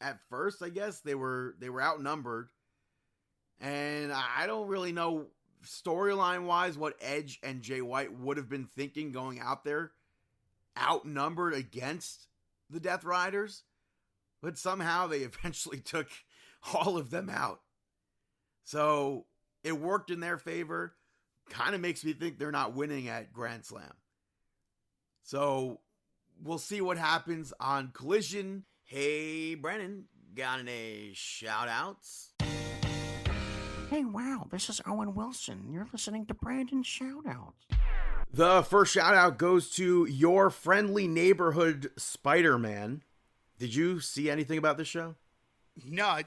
At first, I guess they were outnumbered, and I don't really know storyline wise what Edge and Jay White would have been thinking going out there, outnumbered against the Death Riders, but somehow they eventually took all of them out. So it worked in their favor. Kind of makes me think they're not winning at Grand Slam. So we'll see what happens on Collision. Hey, Brennan, got any shout-outs? Hey, wow, this is Owen Wilson. You're listening to Brandon's shout-outs. The first shout-out goes to your friendly neighborhood Spider-Man. Did you see anything about this show? No, I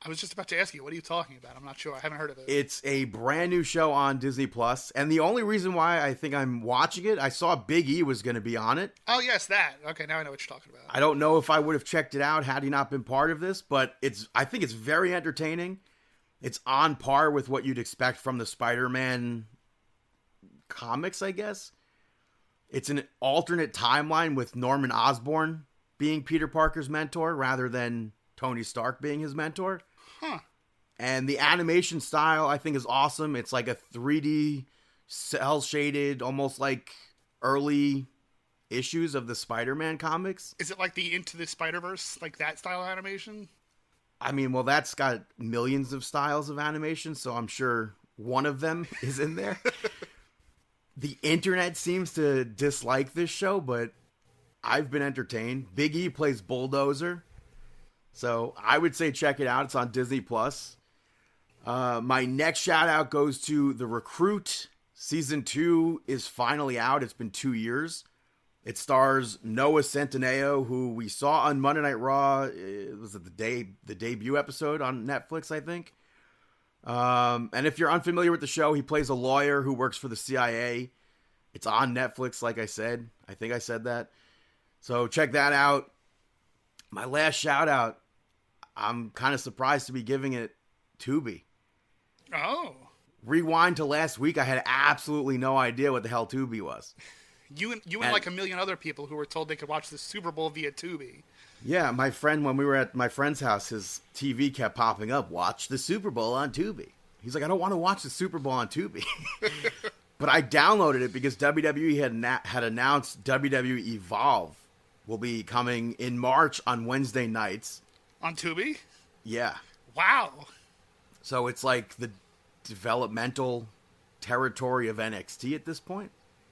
was just about to ask you, what are you talking about? I'm not sure. I haven't heard of it. It's a brand new show on Disney Plus, and the only reason why I think I'm watching it, I saw Big E was going to be on it. Oh, yes, that. Okay, now I know what you're talking about. I don't know if I would have checked it out had he not been part of this, but I think it's very entertaining. It's on par with what you'd expect from the Spider-Man comics, I guess. It's an alternate timeline with Norman Osborn being Peter Parker's mentor rather than Tony Stark being his mentor. Huh. And the animation style, I think, is awesome. It's like a 3D, cel-shaded, almost like early issues of the Spider-Man comics. Is it like the Into the Spider-Verse, like that style of animation? I mean, well, that's got millions of styles of animation, so I'm sure one of them is in there. The internet seems to dislike this show, but I've been entertained. Big E plays Bulldozer. So I would say check it out. It's on Disney Plus. My next shout out goes to The Recruit. Season 2 is finally out. It's been 2 years. It stars Noah Centineo, who we saw on Monday Night Raw. It was the debut episode on Netflix, I think. And if you're unfamiliar with the show, he plays a lawyer who works for the CIA. It's on Netflix, like I said. I think I said that. So check that out. My last shout out, I'm kind of surprised to be giving it Tubi. Oh. Rewind to last week, I had absolutely no idea what the hell Tubi was. You and like a million other people who were told they could watch the Super Bowl via Tubi. Yeah, my friend, when we were at my friend's house, his TV kept popping up, watch the Super Bowl on Tubi. He's like, I don't want to watch the Super Bowl on Tubi. But I downloaded it because WWE had announced WWE Evolve will be coming in March on Wednesday nights. On Tubi? Yeah. Wow. So it's like the developmental territory of NXT at this point.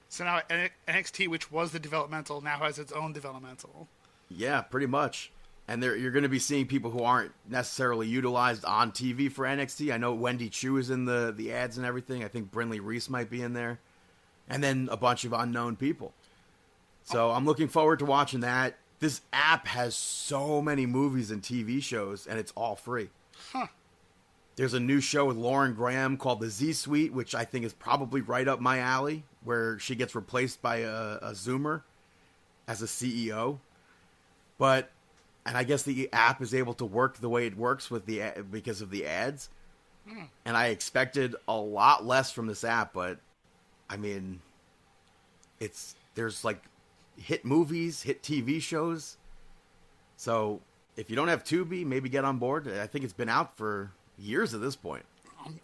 So now NXT, which was the developmental, now has its own developmental. Yeah, pretty much. And you're going to be seeing people who aren't necessarily utilized on TV for NXT. I know Wendy Chu is in the ads and everything. I think Brinley Reese might be in there. And then a bunch of unknown people. So I'm looking forward to watching that. This app has so many movies and TV shows, and it's all free. Huh. There's a new show with Lauren Graham called The Z-Suite, which I think is probably right up my alley, where she gets replaced by a Zoomer as a CEO. And I guess the app is able to work the way it works because of the ads. And I expected a lot less from this app, but I mean, there's like hit movies, hit TV shows. So if you don't have Tubi, maybe get on board. I think it's been out for years at this point.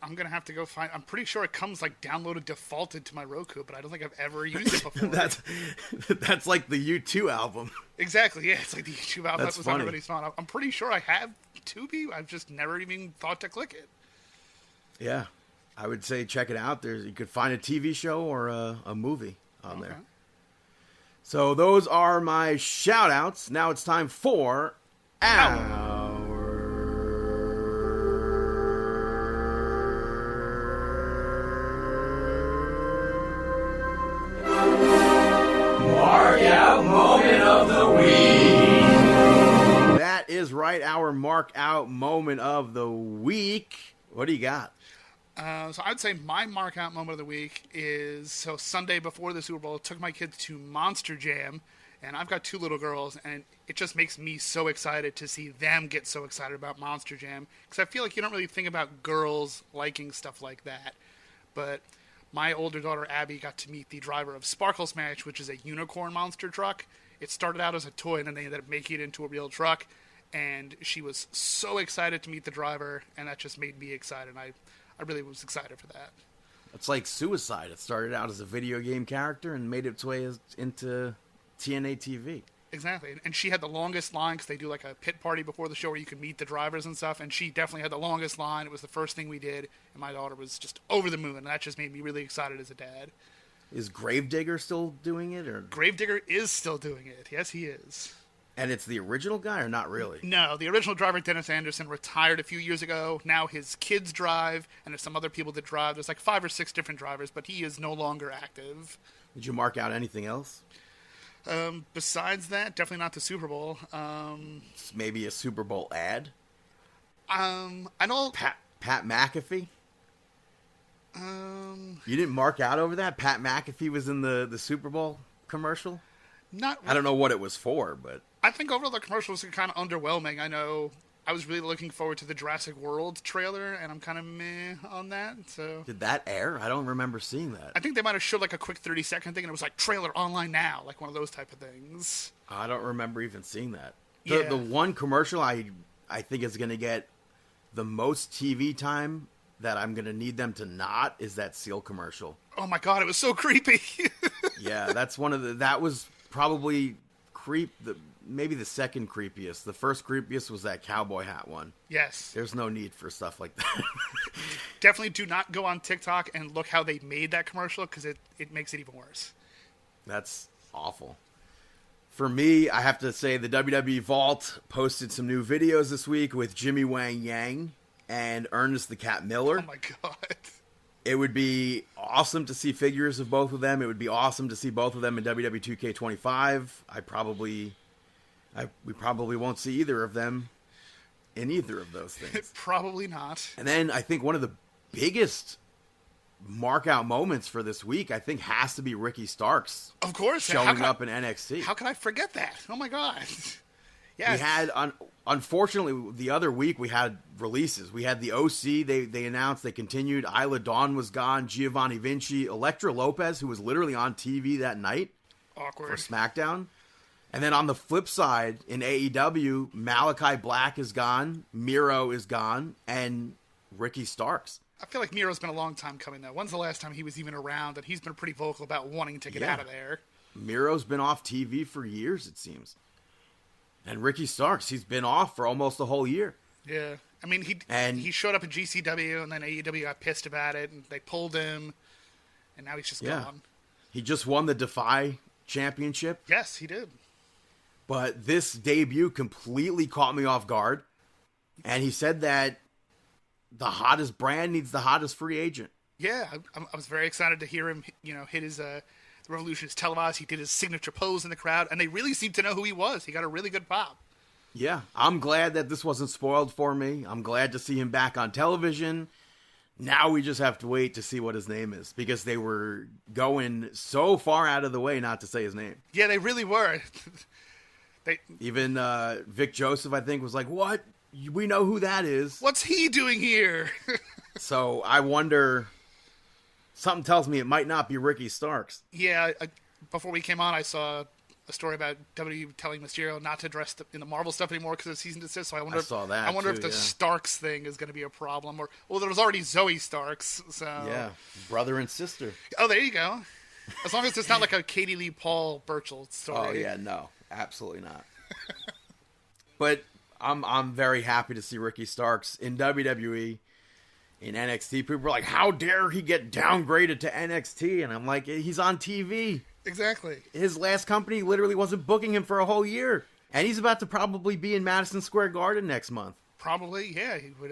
I'm going to have to go find... I'm pretty sure it comes like downloaded defaulted to my Roku, but I don't think I've ever used it before. That's like the U2 album. Exactly, yeah. It's like the YouTube album That's that was funny. on everybody's phone. I'm pretty sure I have Tubi. I've just never even thought to click it. Yeah. I would say check it out. You could find a TV show or a movie on there. So those are my shout outs. Now it's time for our Mark Out Moment of the Week. That is right, our Mark Out Moment of the Week. What do you got? So I'd say my mark out moment of the week is, Sunday before the Super Bowl, I took my kids to Monster Jam And I've got 2 little girls, and it just makes me so excited to see them get so excited about Monster Jam. Because I feel like you don't really think about girls liking stuff like that. But my older daughter, Abby, got to meet the driver of Sparkle Smash, which is a unicorn monster truck. It started out as a toy, and then they ended up making it into a real truck. And she was so excited to meet the driver, and that just made me excited. I really was excited for that. It's like Suicide. It started out as a video game character and made its way into TNA TV. Exactly. And she had the longest line because they do like a pit party before the show where you can meet the drivers and stuff. And she definitely had the longest line. It was the first thing we did. And my daughter was just over the moon. And that just made me really excited as a dad. Is Gravedigger still doing it? Or Gravedigger is still doing it. Yes, he is. And it's the original guy or not really? No, the original driver, Dennis Anderson, retired a few years ago. Now his kids drive, and there's some other people that drive. There's like 5 or 6 different drivers, but he is no longer active. Did you mark out anything else? Besides that, definitely not the Super Bowl. Maybe a Super Bowl ad? I know... Pat McAfee? You didn't mark out over that? Pat McAfee was in the Super Bowl commercial? Not. I don't know what it was for, but... I think overall the commercials are kind of underwhelming. I know I was really looking forward to the Jurassic World trailer, and I'm kind of meh on that. So did that air? I don't remember seeing that. I think they might have showed like a quick 30-second thing, and it was like trailer online now, like one of those type of things. I don't remember even seeing that. Yeah. The one commercial I think is going to get the most TV time that I'm going to need them to not is that Seal commercial. Oh my god, it was so creepy. Yeah, that's that was probably maybe the second creepiest. The first creepiest was that cowboy hat one. Yes. There's no need for stuff like that. Definitely do not go on TikTok and look how they made that commercial, because it makes it even worse. That's awful. For me, I have to say the WWE Vault posted some new videos this week with Jimmy Wang Yang and Ernest the Cat Miller. Oh my god. It would be awesome to see figures of both of them. It would be awesome to see both of them in WWE 2K25. We probably won't see either of them in either of those things. Probably not. And then I think one of the biggest mark out moments for this week, I think, has to be Ricky Starks. Of course. Showing up in NXT. How could I forget that? Oh my god. Yeah. We had, unfortunately, the other week we had releases. We had the OC. They announced they continued. Isla Dawn was gone. Giovanni Vinci. Elektra Lopez, who was literally on TV that night. Awkward. For SmackDown. And then on the flip side, in AEW, Malachi Black is gone. Miro is gone. And Ricky Starks. I feel like Miro's been a long time coming, though. When's the last time he was even around? And he's been pretty vocal about wanting to get out of there. Miro's been off TV for years, it seems. And Ricky Starks, he's been off for almost a whole year. Yeah. I mean, he showed up at GCW, and then AEW got pissed about it, and they pulled him, and now he's just gone. He just won the Defy Championship. Yes, he did. But this debut completely caught me off guard. And he said that the hottest brand needs the hottest free agent. Yeah, I was very excited to hear him, hit his... The Revolution is televised. He did his signature pose in the crowd, and they really seemed to know who he was. He got a really good pop. Yeah, I'm glad that this wasn't spoiled for me. I'm glad to see him back on television. Now we just have to wait to see what his name is, because they were going so far out of the way not to say his name. Yeah, they really were. Even Vic Joseph, I think, was like, "What? We know who that is. What's he doing here?" So I wonder... Something tells me it might not be Ricky Starks. Yeah, before we came on, I saw a story about WWE telling Mysterio not to dress in the Marvel stuff anymore because of cease and desist. So I wonder if the Starks thing is going to be a problem. Well, there was already Zoe Starks, so yeah, brother and sister. Oh, there you go. As long as it's not like a Katie Lee Paul Burchill story. Oh yeah, no, absolutely not. But I'm very happy to see Ricky Starks in WWE. In NXT, people were like, how dare he get downgraded to NXT? And I'm like, he's on TV. Exactly. His last company literally wasn't booking him for a whole year. And he's about to probably be in Madison Square Garden next month. Probably, yeah. He would,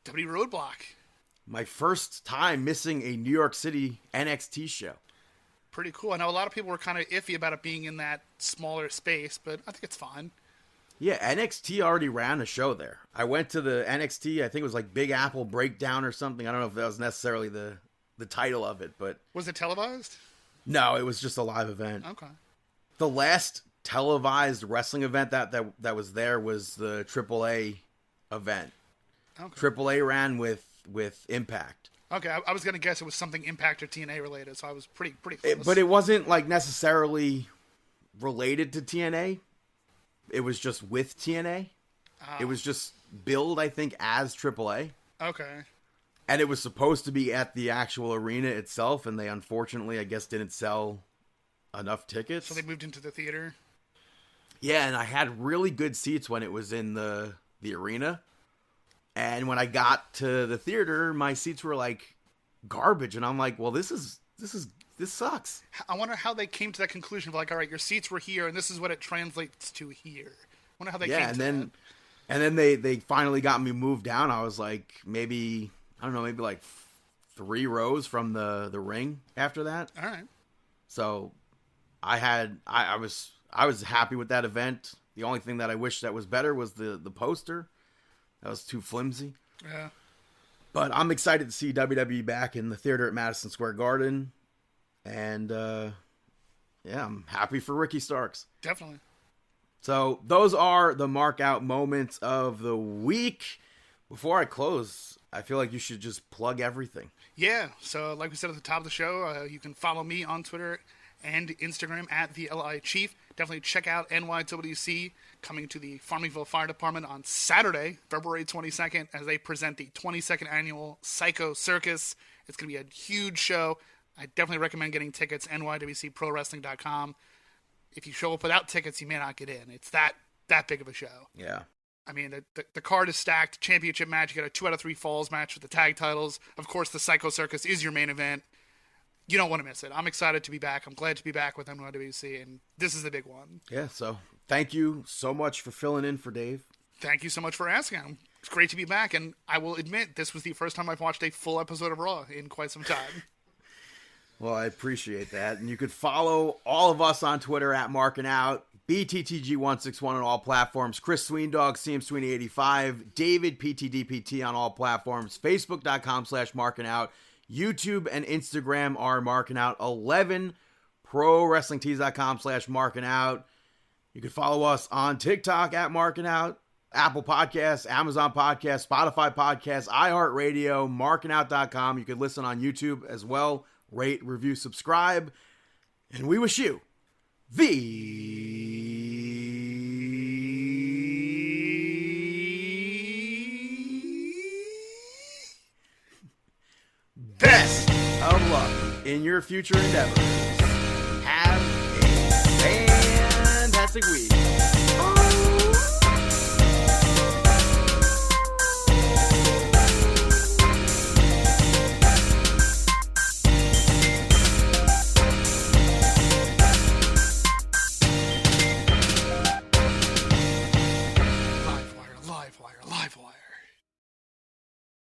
W Roadblock. My first time missing a New York City NXT show. Pretty cool. I know a lot of people were kind of iffy about it being in that smaller space, but I think it's fine. Yeah, NXT already ran a show there. I went to the NXT, I think it was like Big Apple Breakdown or something. I don't know if that was necessarily the title of it, but... Was it televised? No, it was just a live event. Okay. The last televised wrestling event that was there was the AAA event. Okay. AAA ran with Impact. Okay, I was gonna guess it was something Impact or TNA related, so I was pretty close. But it wasn't like necessarily related to TNA. It was just with TNA. It was just billed, I think, as AAA. Okay. And it was supposed to be at the actual arena itself, and they unfortunately, I guess, didn't sell enough tickets. So they moved into the theater. Yeah, and I had really good seats when it was in the arena. And when I got to the theater, my seats were like garbage, and I'm like, well, this sucks. I wonder how they came to that conclusion of like, all right, your seats were here, and this is what it translates to here. I wonder how they came to that. And then they finally got me moved down. I was like, maybe like 3 rows from the ring after that. All right. So I was happy with that event. The only thing that I wish that was better was the poster. That was too flimsy. Yeah. But I'm excited to see WWE back in the theater at Madison Square Garden. And, I'm happy for Ricky Starks. Definitely. So those are the mark out moments of the week. Before I close, I feel like you should just plug everything. Yeah. So like we said at the top of the show, you can follow me on Twitter and Instagram at the LI Chief. Definitely check out NYWC coming to the Farmingville Fire Department on Saturday, February 22nd, as they present the 22nd annual Psycho Circus. It's going to be a huge show. I definitely recommend getting tickets, nywcprowrestling.com. If you show up without tickets, you may not get in. It's that big of a show. Yeah. I mean, the card is stacked. Championship match. You got a 2 out of 3 falls match with the tag titles. Of course, the Psycho Circus is your main event. You don't want to miss it. I'm excited to be back. I'm glad to be back with NYWC, and this is the big one. Yeah, so thank you so much for filling in for Dave. Thank you so much for asking. It's great to be back, and I will admit this was the first time I've watched a full episode of Raw in quite some time. Well, I appreciate that. And you could follow all of us on Twitter at Markin Out, BTTG161 on all platforms, Chris Sweendog, CM Sweeney85, David PTDPT on all platforms, Facebook.com/MarkinOut, YouTube and Instagram are Markin Out 11, ProWrestlingTees.com/Markin Out. You can follow us on TikTok at Markin Out, Apple Podcasts, Amazon Podcasts, Spotify Podcasts, iHeartRadio, MarkinOut.com. You can listen on YouTube as well. Rate, review, subscribe. And we wish you the best of luck in your future endeavors. Have a fantastic week. Live wire.